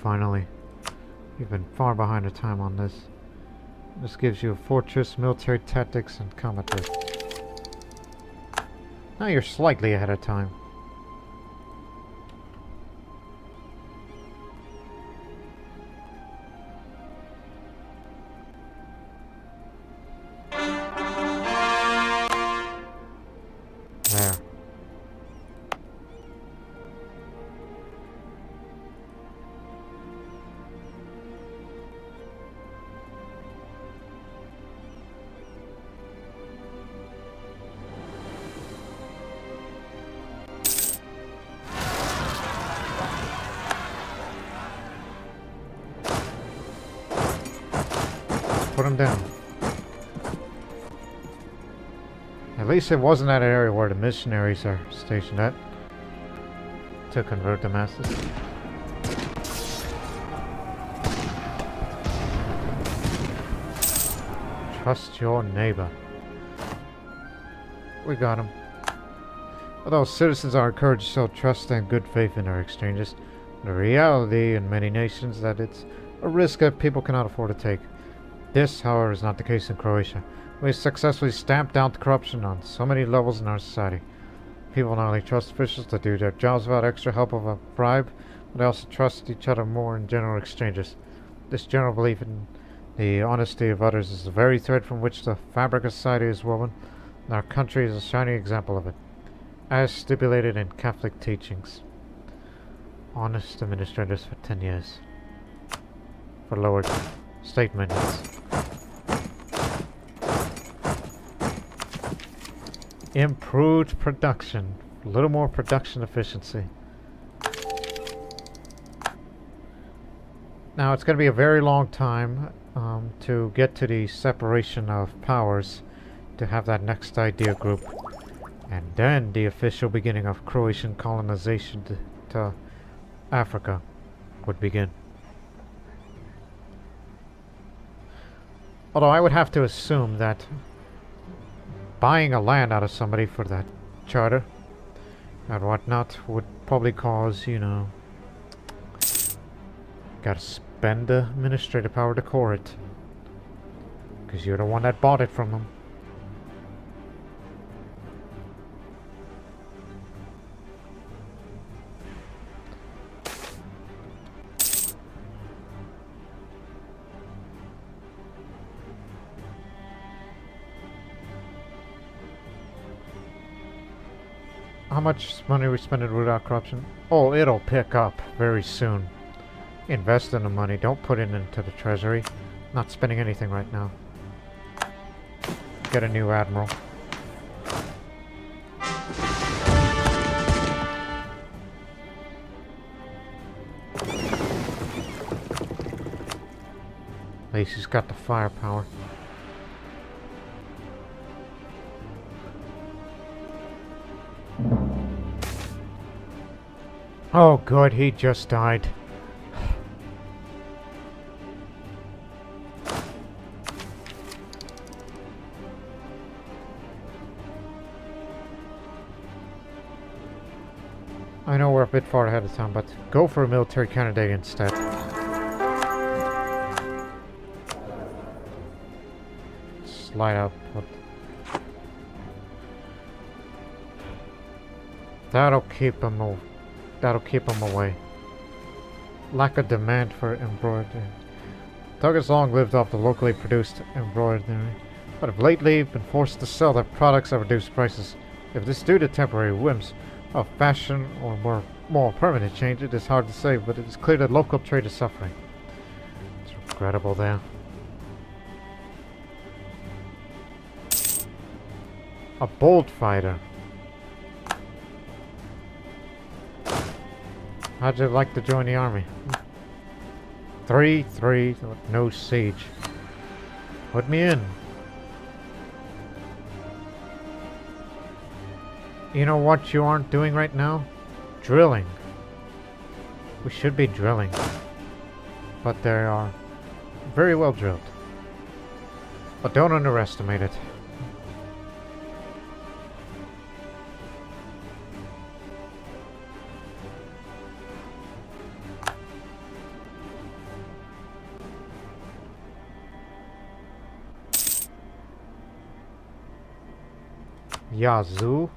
Finally. You've been far behind the time on this. This gives you a fortress, military tactics, and combat drift. Now you're slightly ahead of time. There. Put him down. At least it wasn't that area where the missionaries are stationed at to convert the masses. Trust your neighbor. We got him. Although citizens are encouraged to show trust and good faith in their exchanges, the reality in many nations that it's a risk that people cannot afford to take. This, however, is not the case in Croatia. We have successfully stamped down corruption on so many levels in our society. People not only trust officials to do their jobs without extra help of a bribe, but they also trust each other more in general exchanges. This general belief in the honesty of others is the very thread from which the fabric of society is woven, and our country is a shining example of it, as stipulated in Catholic teachings. Honest administrators for 10 years. For lowered state maintenance. Improved production. A little more production efficiency. Now it's going to be a very long time to get to the separation of powers, to have that next idea group, and then the official beginning of Croatian colonization to Africa would begin. Although I would have to assume that buying a land out of somebody for that charter and whatnot would probably cause, you know, gotta spend the administrative power to core it. Because you're the one that bought it from them. How much money are we spending without corruption? Oh, it'll pick up very soon. Invest in the money. Don't put it into the treasury. Not spending anything right now. Get a new admiral. At least he's got the firepower. Oh good, he just died. I know we're a bit far ahead of time, but go for a military candidate instead. Slide up. That'll keep him away. Lack of demand for embroidery. Targets long lived off the locally produced embroidery, but have lately been forced to sell their products at reduced prices. If this is due to temporary whims of fashion or more permanent change, it is hard to say, but it is clear that local trade is suffering. It's regrettable there. A bold fighter. How'd you like to join the army? 3-3, no siege. Put me in. You know what you aren't doing right now? Drilling. We should be drilling. But they are very well drilled. But don't underestimate it. Yazoo.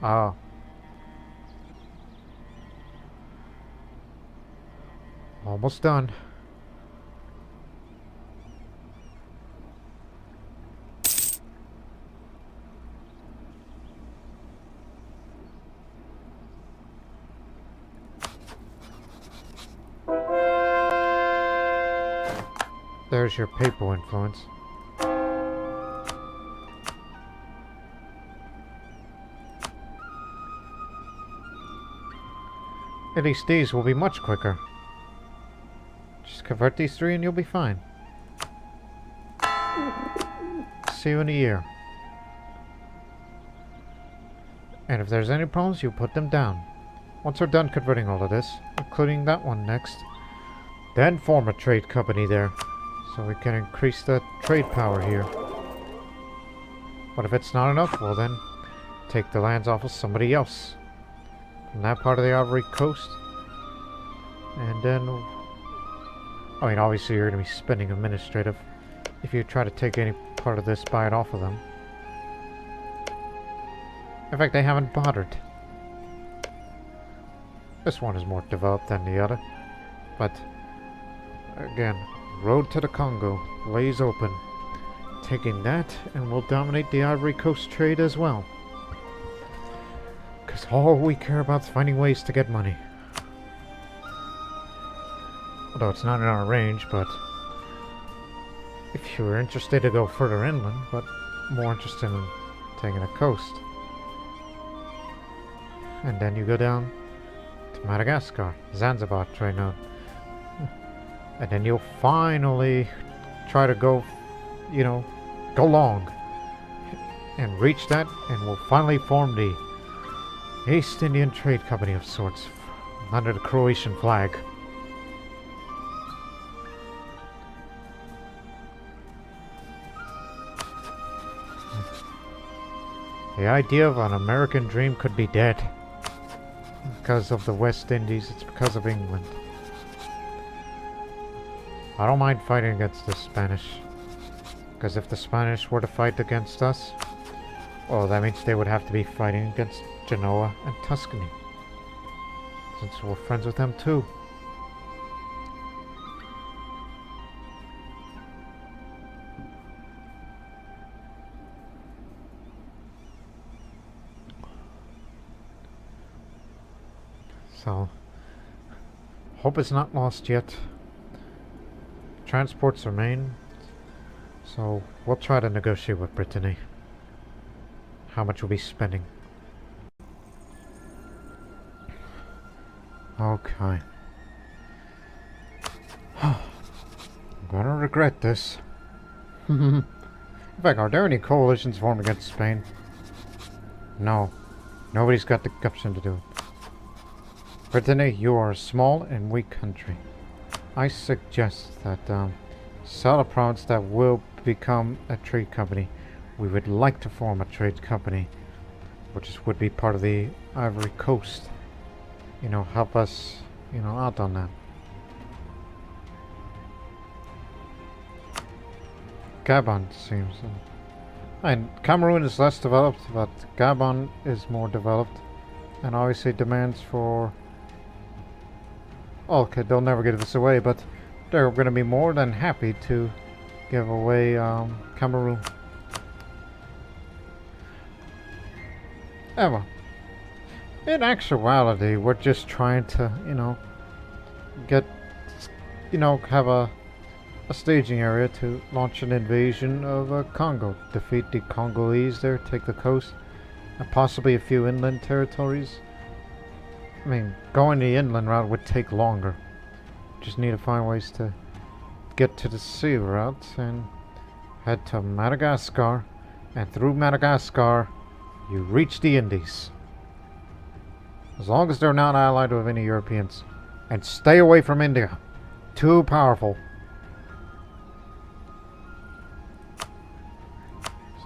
Ah. Almost done. There's your papal influence. At least these will be much quicker. Just convert these 3 and you'll be fine. See you in a year. And if there's any problems, you put them down. Once we're done converting all of this, including that one next, then form a trade company there, so we can increase the trade power here. But if it's not enough, well then, take the lands off of somebody else. From that part of the Ivory Coast. And then, I mean, obviously you're going to be spending administrative. If you try to take any part of this, buy it off of them. In fact, they haven't bothered. This one is more developed than the other. But, again, road to the Congo lays open. Taking that, and we'll dominate the Ivory Coast trade as well. Because all we care about is finding ways to get money. Although it's not in our range, but if you were interested to go further inland, but more interested in taking the coast. And then you go down to Madagascar, Zanzibar Trade Node. And then you'll finally try to go, you know, go long. And reach that, and we'll finally form the East Indian Trade Company of sorts, under the Croatian flag. The idea of an American dream could be dead. Because of the West Indies, it's because of England. I don't mind fighting against the Spanish. Because if the Spanish were to fight against us, well, that means they would have to be fighting against Genoa and Tuscany. Since we're friends with them too. So, hope it's not lost yet. Transports remain, so we'll try to negotiate with Brittany. How much we'll be spending. Okay. I'm gonna regret this. In fact, are there any coalitions formed against Spain? No. Nobody's got the gumption to do it. Brittany, you are a small and weak country. I suggest that sell a province that will become a trade company. We would like to form a trade company, which would be part of the Ivory Coast. You know, help us, you know, out on that. Gabon seems... and Cameroon is less developed, but Gabon is more developed. And obviously demands for... okay, they'll never give this away, but they're going to be more than happy to give away Cameroon. Well, in actuality, we're just trying to, you know, get, you know, have a staging area to launch an invasion of Congo. Defeat the Congolese there, take the coast, and possibly a few inland territories. I mean, going the inland route would take longer. Just need to find ways to get to the sea route and head to Madagascar. And through Madagascar, you reach the Indies. As long as they're not allied with any Europeans. And stay away from India. Too powerful.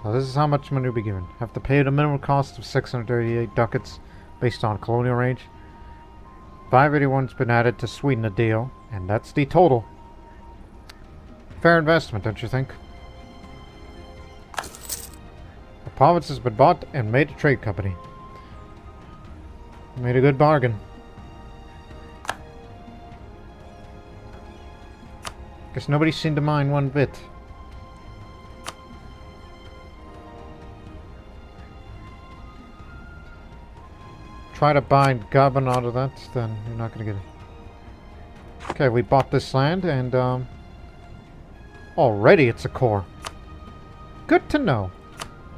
So this is how much money will be given. Have to pay the minimum cost of 638 ducats based on colonial range. 581's been added to sweeten the deal, and that's the total. Fair investment, don't you think? The province has been bought and made a trade company. Made a good bargain. Guess nobody seemed to mind one bit. Try to bind Gabon out of that, then you're not going to get it. Okay, we bought this land, and already it's a core. Good to know.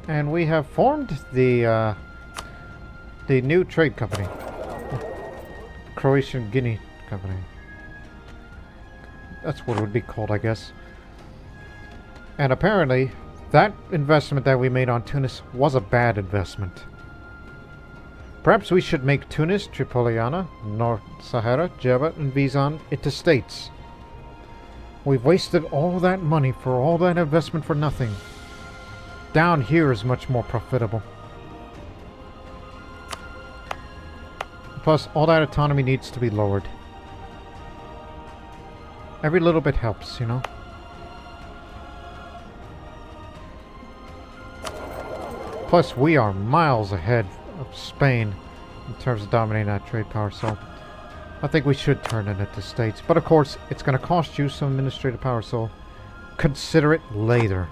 And we have formed the new trade company, Croatian Guinea Company. That's what it would be called, I guess. And apparently, that investment that we made on Tunis was a bad investment. Perhaps we should make Tunis, Tripoliana, North Sahara, Jebba, and Vizan into states. We've wasted all that money for all that investment for nothing. Down here is much more profitable. Plus, all that autonomy needs to be lowered. Every little bit helps, you know? Plus, we are miles ahead Spain in terms of dominating that trade power, so I think we should turn it into states. But of course, it's going to cost you some administrative power, so consider it later.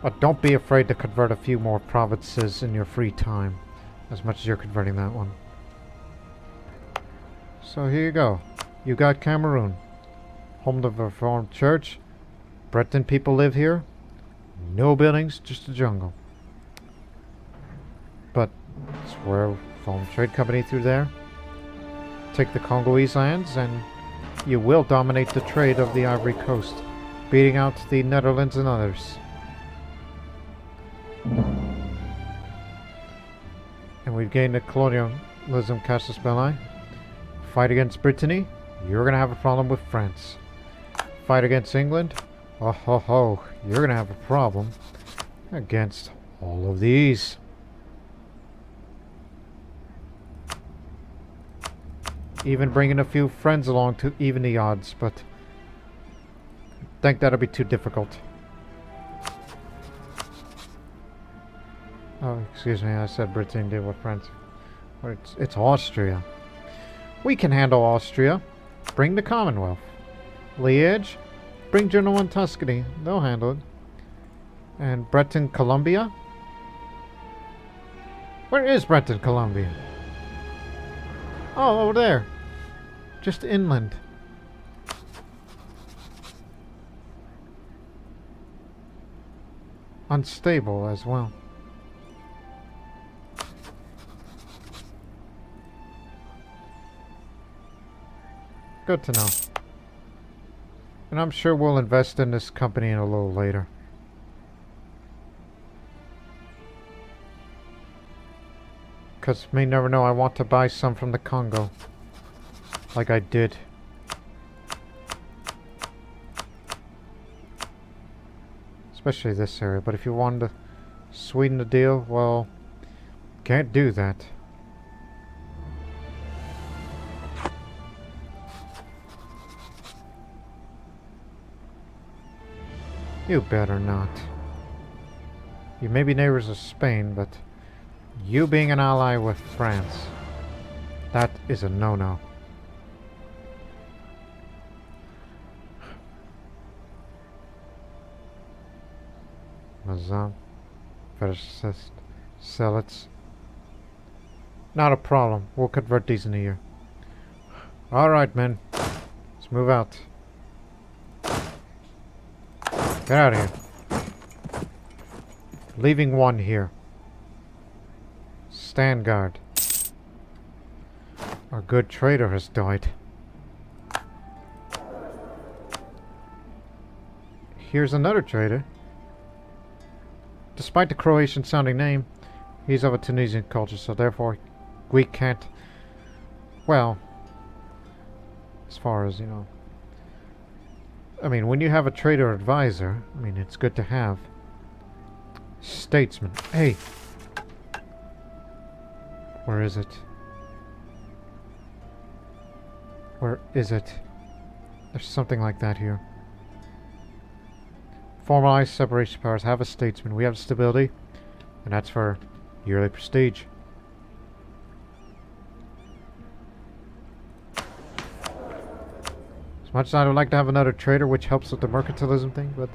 But don't be afraid to convert a few more provinces in your free time, as much as you're converting that one. So here you go. You got Cameroon, home of the Reformed Church. Breton people live here. No buildings, just a jungle. But it's where Reformed Trade Company through there. Take the Congolese lands and you will dominate the trade of the Ivory Coast, beating out the Netherlands and others. And we've gained the colonialism casus belli. Fight against Brittany, you're going to have a problem with France. Fight against England, oh ho ho, you're going to have a problem against all of these. Even bringing a few friends along to even the odds, but I think that'll be too difficult. Oh, excuse me, I said Britain did with France. But it's Austria. We can handle Austria. Bring the Commonwealth. Liège, bring Genoa and Tuscany. They'll handle it. And Breton Columbia? Where is Breton Columbia? Oh, over there. Just inland. Unstable as well. Good to know. And I'm sure we'll invest in this company a little later. Because may never know, I want to buy some from the Congo. Like I did. Especially this area. But if you wanted to sweeten the deal, well, can't do that. You better not. You may be neighbors of Spain, but you being an ally with France, that is a no-no. Mazan, Fascist, Zealots. Not a problem. We'll convert these in a year. Alright, men. Let's move out. Get out of here. Leaving one here. Stand guard. Our good trader has died. Here's another trader. Despite the Croatian sounding name, he's of a Tunisian culture, so therefore we can't, well, as far as, you know, I mean, when you have a trader advisor, I mean, it's good to have. Statesman. Hey! Where is it? Where is it? There's something like that here. Formalize separation powers. Have a statesman. We have stability. And that's for yearly prestige. As much as I would like to have another trader, which helps with the mercantilism thing, but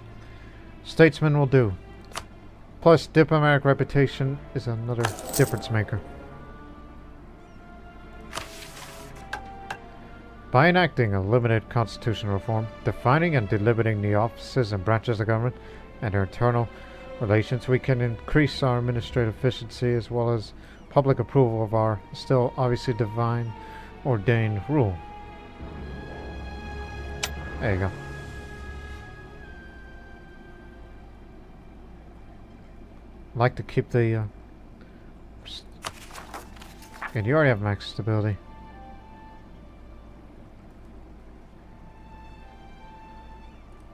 statesman will do. Plus, diplomatic reputation is another difference maker. By enacting a limited constitutional reform, defining and delimiting the offices and branches of government and their internal relations, we can increase our administrative efficiency as well as public approval of our still obviously divine ordained rule. There you go. I like to keep the and you already have max stability.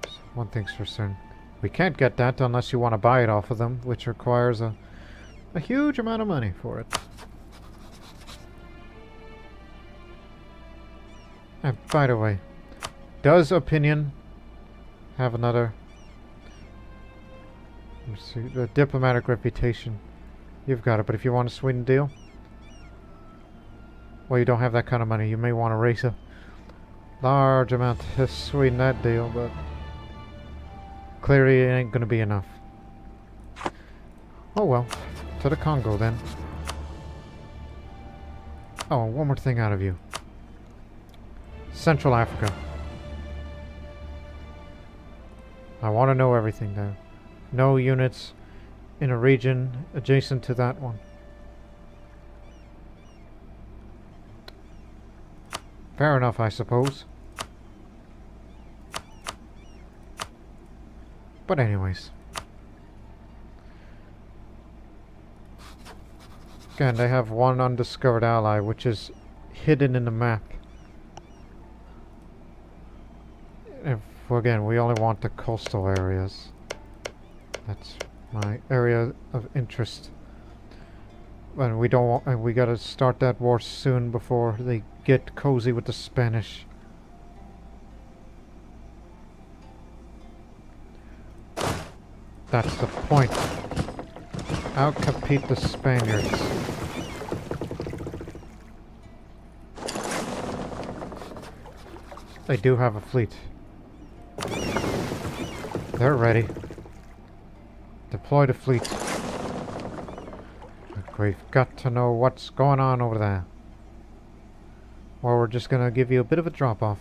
So one thing's for certain. We can't get that unless you want to buy it off of them, which requires a huge amount of money for it. And by the way, does opinion have another? Let's see, the diplomatic reputation. You've got it, but if you want to sweeten the deal... Well, you don't have that kind of money. You may want to raise a large amount to sweeten that deal, but... Clearly it ain't gonna be enough. Oh well. To the Congo, then. Oh, one more thing out of you. Central Africa. I want to know everything there. No units in a region adjacent to that one. Fair enough, I suppose. But anyways. Again, they have one undiscovered ally, which is hidden in the map. Again, we only want the coastal areas. That's my area of interest. And we don't want, and we gotta start that war soon before they get cozy with the Spanish. That's the point. Outcompete the Spaniards. They do have a fleet. They're ready. Deploy the fleet. We've got to know what's going on over there. Or we're just gonna give you a bit of a drop-off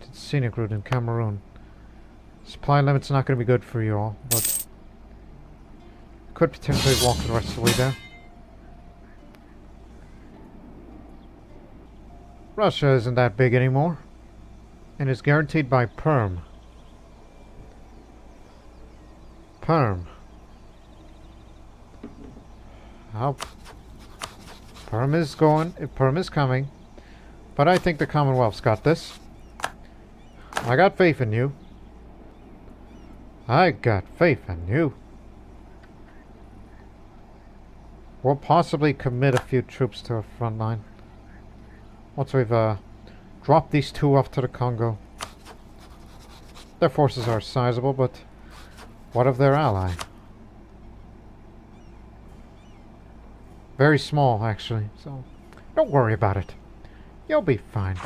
to the scenic route in Cameroon. Supply limit's not gonna be good for you all, but could potentially walk the rest of the way there. Russia isn't that big anymore, and is guaranteed by Perm. Perm. Oh, Perm is going. Perm is coming, but I think the Commonwealth's got this. I got faith in you. I got faith in you. We'll possibly commit a few troops to our front line once we've dropped these two off to the Congo. Their forces are sizable, but what of their ally? Very small, actually, so don't worry about it. You'll be fine.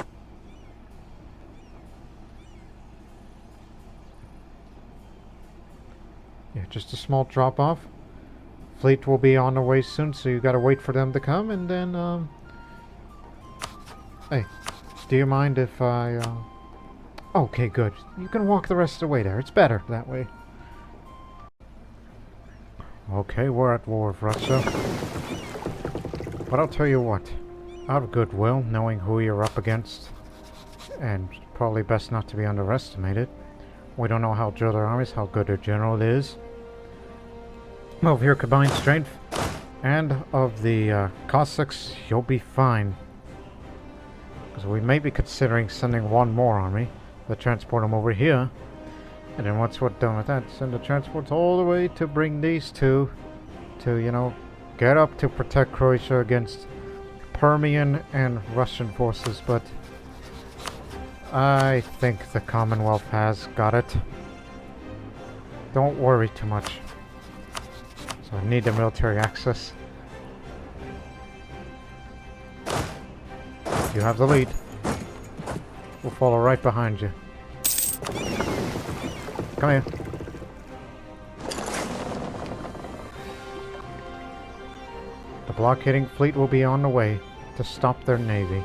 Yeah, just a small drop-off. Fleet will be on the way soon, so you gotta wait for them to come, and then, Hey, do you mind if I, Okay, good. You can walk the rest of the way there. It's better that way. Okay, we're at war with Russia. But I'll tell you what. Out of goodwill, knowing who you're up against, and probably best not to be underestimated. We don't know how drilled their armies, how good their general is. Well, of your combined strength and of the Cossacks, you'll be fine. Because we may be considering sending one more army to transport them over here. And then once we're done with that, send the transports all the way to bring these two to, you know, get up to protect Croatia against Permian and Russian forces. But I think the Commonwealth has got it. Don't worry too much. So I need the military access. You have the lead. We'll follow right behind you. Come here. The blockading fleet will be on the way to stop their navy.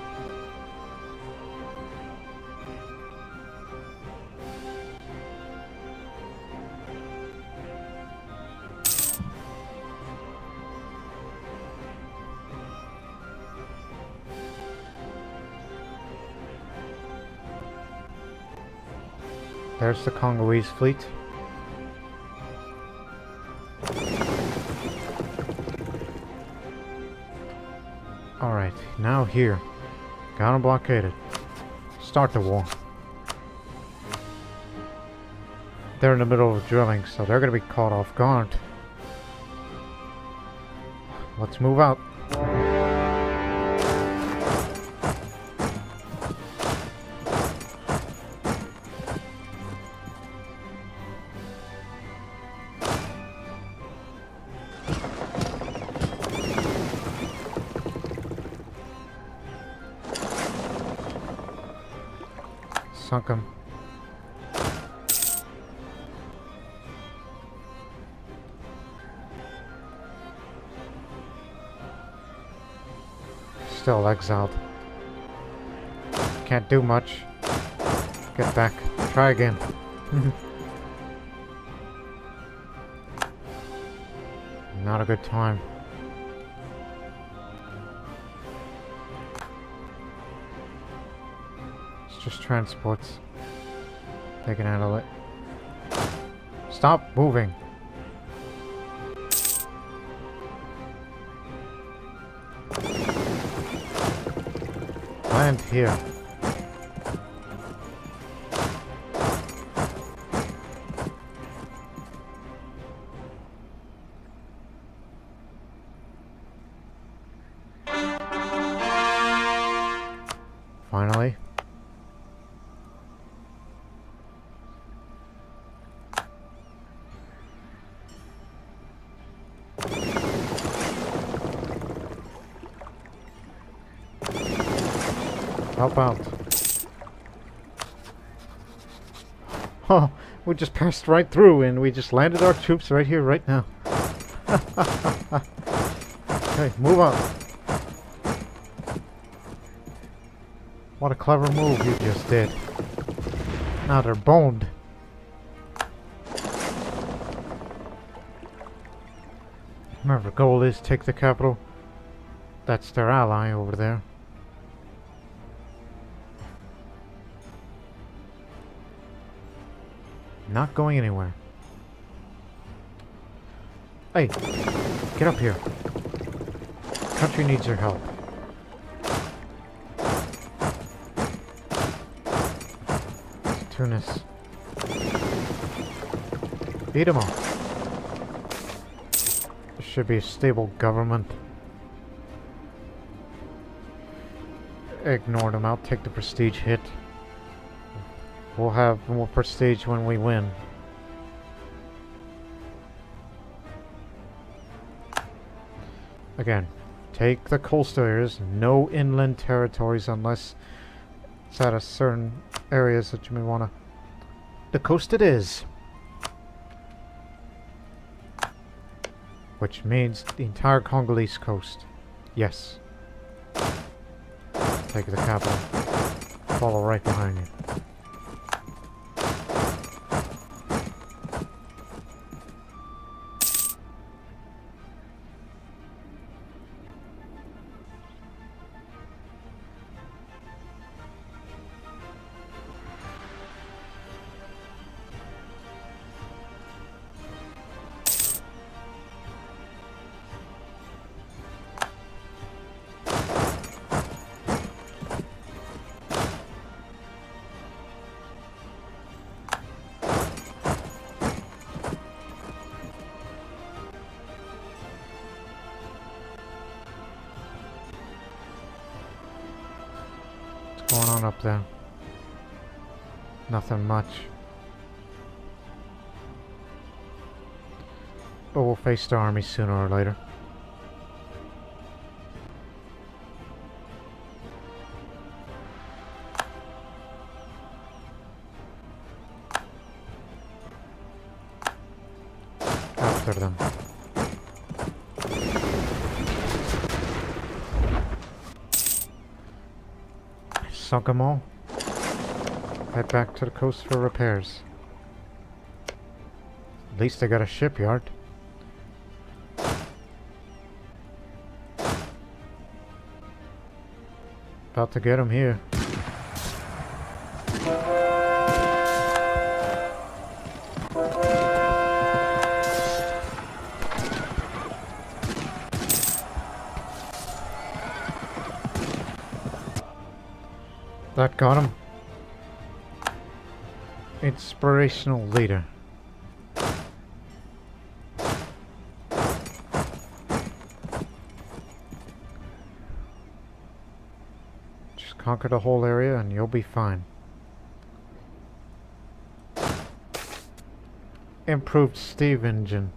There's the Congolese fleet. Alright, now here. Got them blockaded. Start the war. They're in the middle of drilling, so they're going to be caught off guard. Let's move out. sunk him. Still exiled. Can't do much. Get back. Try again. Not a good time. It's just transports. They can handle it. Stop moving. Land here. Finally. Help out. Oh, we just passed right through and we just landed our troops right here, right now. Okay, move on. What a clever move you just did. Now they're boned. Remember, goal is take the capital. That's their ally over there. Not going anywhere. Hey, get up here. Country needs your help. Tunis. Beat him up. There should be a stable government. Ignore them. I'll take the prestige hit. We'll have more prestige when we win. Again, take the coastal areas, no inland territories unless it's at a certain areas that you may want to. The coast it is. Which means the entire Congolese coast. Yes. Take the capital. Follow right behind you. What's going on up there? Nothing much. But we'll face the army sooner or later. After them. Sunk them all. Head back to the coast for repairs. At least they got a shipyard. About to get them here. That got him. Inspirational leader. Just conquer the whole area and you'll be fine. Improved Steve engine.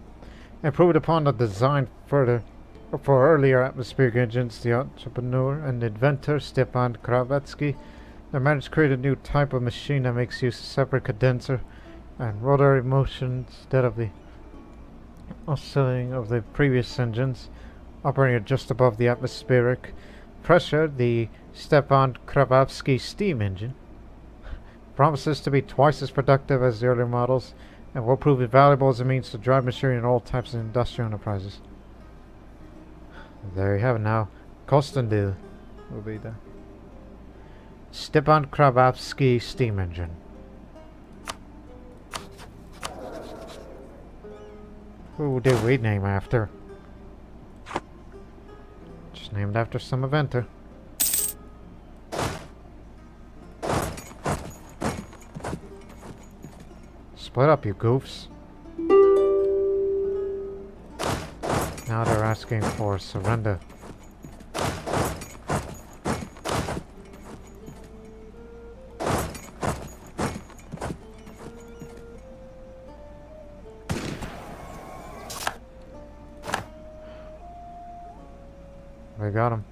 Improved upon the design further for earlier atmospheric engines. The entrepreneur and inventor Stepan Kravetsky They managed to create a new type of machine that makes use of separate condenser and rotary motion instead of the oscillating of the previous engines, operating just above the atmospheric pressure. The Stepan Kravovsky steam engine promises to be twice as productive as the earlier models and will prove invaluable as a means to drive machinery in all types of industrial enterprises. There you have it now. Kostendil will be the Stepan Kravovsky steam engine. Who did we name after? Just named after some inventor. Split up, you goofs. Now they're asking for surrender. We got him.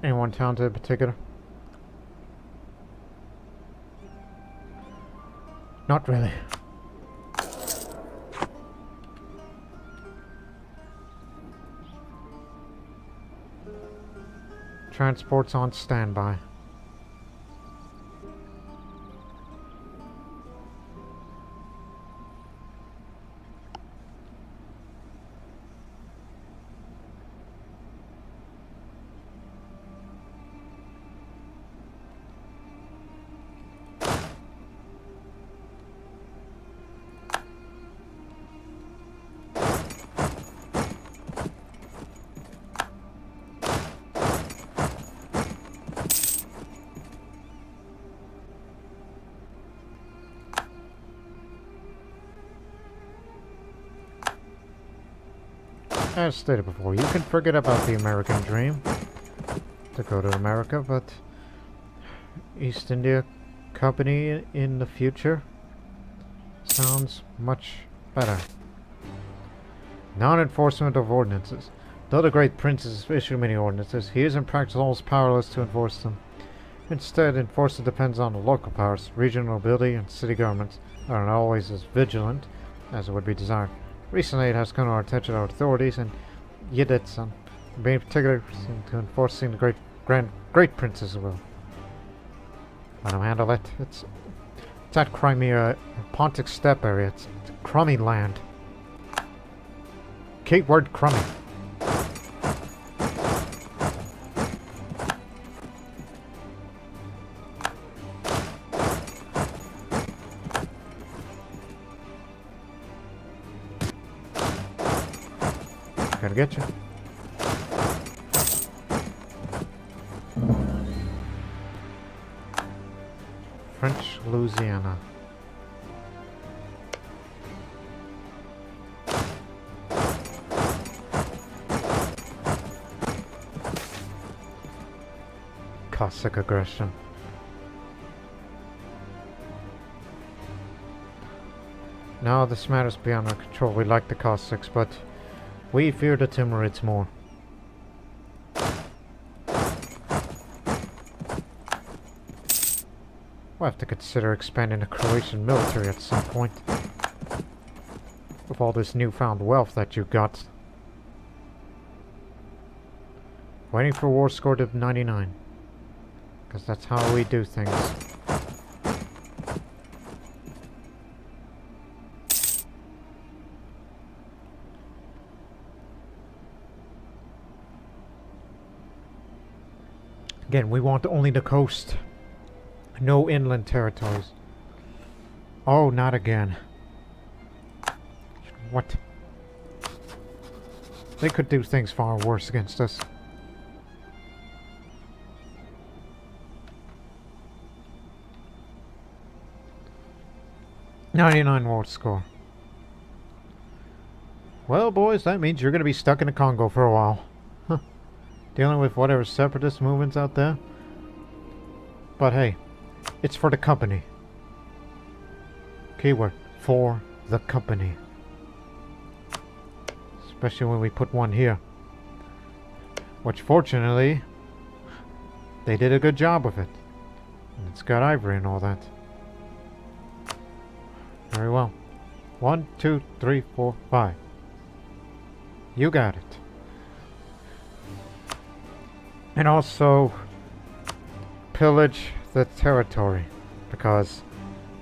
Anyone talented in particular? Not really. Transport's on standby. As stated before, you can forget about the American dream to go to America, but East India Company in the future sounds much better. Non-enforcement of ordinances. Though the Great Prince has issued many ordinances, he is in practice almost powerless to enforce them. Instead, enforcement depends on the local powers. Regional nobility and city governments are not always as vigilant as it would be desired. Recently, it has come to our attention our authorities and Yidits on being particular to enforcing the Great Prince's will. Let him handle it. It's that Crimea, Pontic Steppe area. It's crummy land. Keyword crummy. Gotta get you. French Louisiana. Cossack aggression. Now this matters beyond our control. We like the Cossacks, but we fear the Timurids more. We'll have to consider expanding the Croatian military at some point. With all this newfound wealth that you got. Waiting for war score to 99. Because that's how we do things. Again, we want only the coast. No inland territories. Oh, not again. What? They could do things far worse against us. .99 war score. Well, boys, that means you're going to be stuck in the Congo for a while. Huh. Dealing with whatever separatist movements out there. But hey, it's for the company. Keyword, for the company. Especially when we put one here. Which fortunately, they did a good job of it. And it's got ivory and all that. Very well. 1, 2, 3, 4, 5. You got it. And also pillage the territory, because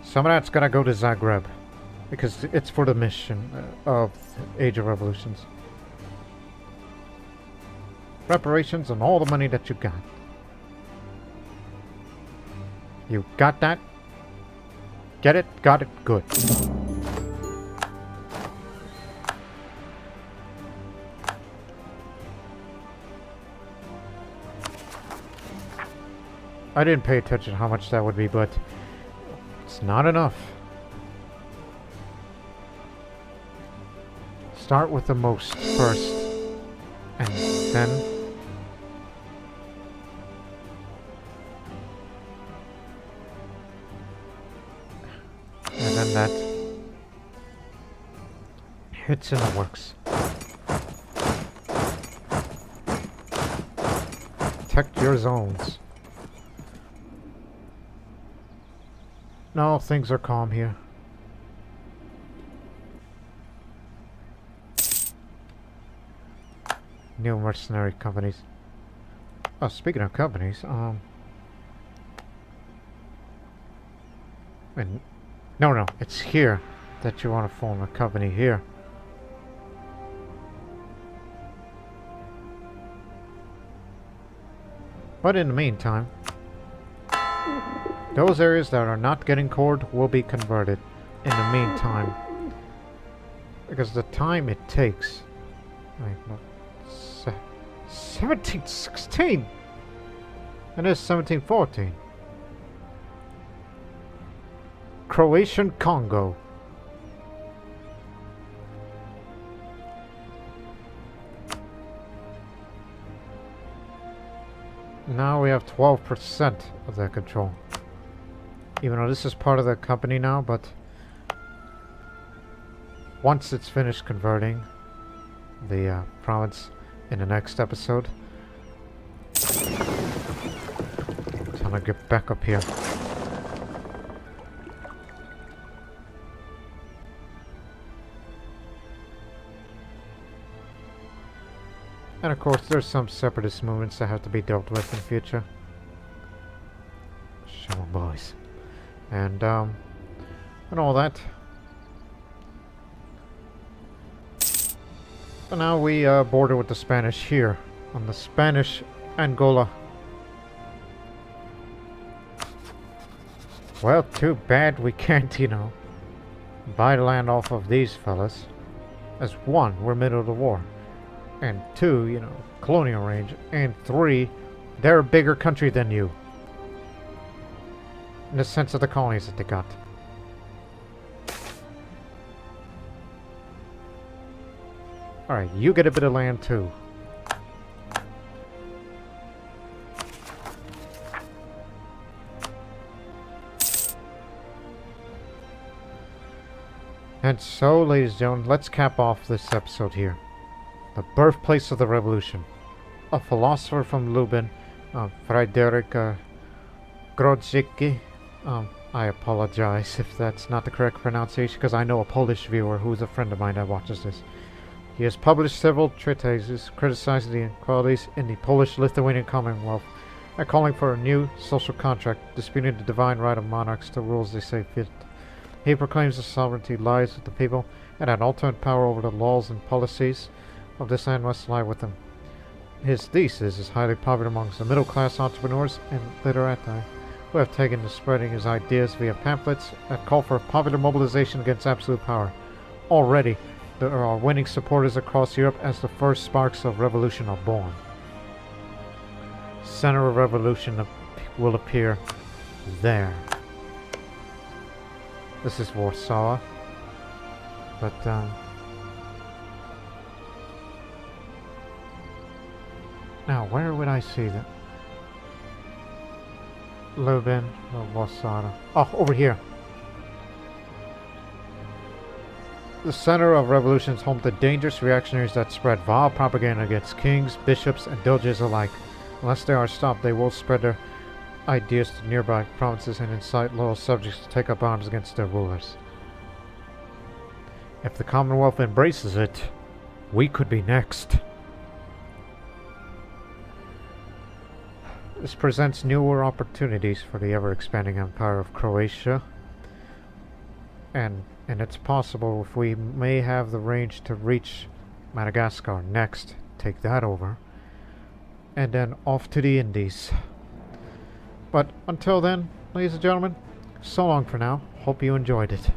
some of that's gonna go to Zagreb, because it's for the mission of Age of Revolutions. Reparations and all the money that you got. You got that? Get it? Got it? Good. I didn't pay attention to how much that would be, but it's not enough. Start with the most first, and then that hits in the works. Protect your zones. No, things are calm here. New mercenary companies. Oh, speaking of companies, and no, it's here that you want to form a company here. But in the meantime, those areas that are not getting cored will be converted in the meantime. Because the time it takes... Wait, no, 1716! And it's 1714. Croatian Congo. Now we have 12% of that control. Even though this is part of the company now, but once it's finished converting the province in the next episode, time to get back up here. And of course, there's some separatist movements that have to be dealt with in the future. Show 'em, boys. And all that. So now we border with the Spanish here, on the Spanish Angola. Well, too bad we can't, you know, buy land off of these fellas. As one, we're middle of the war. And two, you know, colonial range. And three, they're a bigger country than you. In the sense of the colonies that they got. Alright, you get a bit of land too. And so, ladies and gentlemen, let's cap off this episode here. The birthplace of the revolution. A philosopher from Lublin, Frederick Grodzicki. I apologize if that's not the correct pronunciation, because I know a Polish viewer who's a friend of mine that watches this. He has published several treatises criticizing the inequalities in the Polish-Lithuanian Commonwealth and calling for a new social contract, disputing the divine right of monarchs to rule as they say fit. He proclaims that sovereignty lies with the people, and that ultimate power over the laws and policies of this land must lie with them. His thesis is highly popular amongst the middle-class entrepreneurs and literati, who have taken to spreading his ideas via pamphlets that call for popular mobilization against absolute power. Already, there are winning supporters across Europe as the first sparks of revolution are born. Center of revolution will appear there. This is Warsaw, but now where would I see that? Lublin or Warsaw? Oh, over here. The center of revolution is home to dangerous reactionaries that spread vile propaganda against kings, bishops, and doges alike. Unless they are stopped, they will spread their ideas to nearby provinces and incite loyal subjects to take up arms against their rulers. If the Commonwealth embraces it, we could be next. This presents newer opportunities for the ever-expanding empire of Croatia. And it's possible if we may have the range to reach Madagascar next, take that over, and then off to the Indies. But until then, ladies and gentlemen, so long for now. Hope you enjoyed it.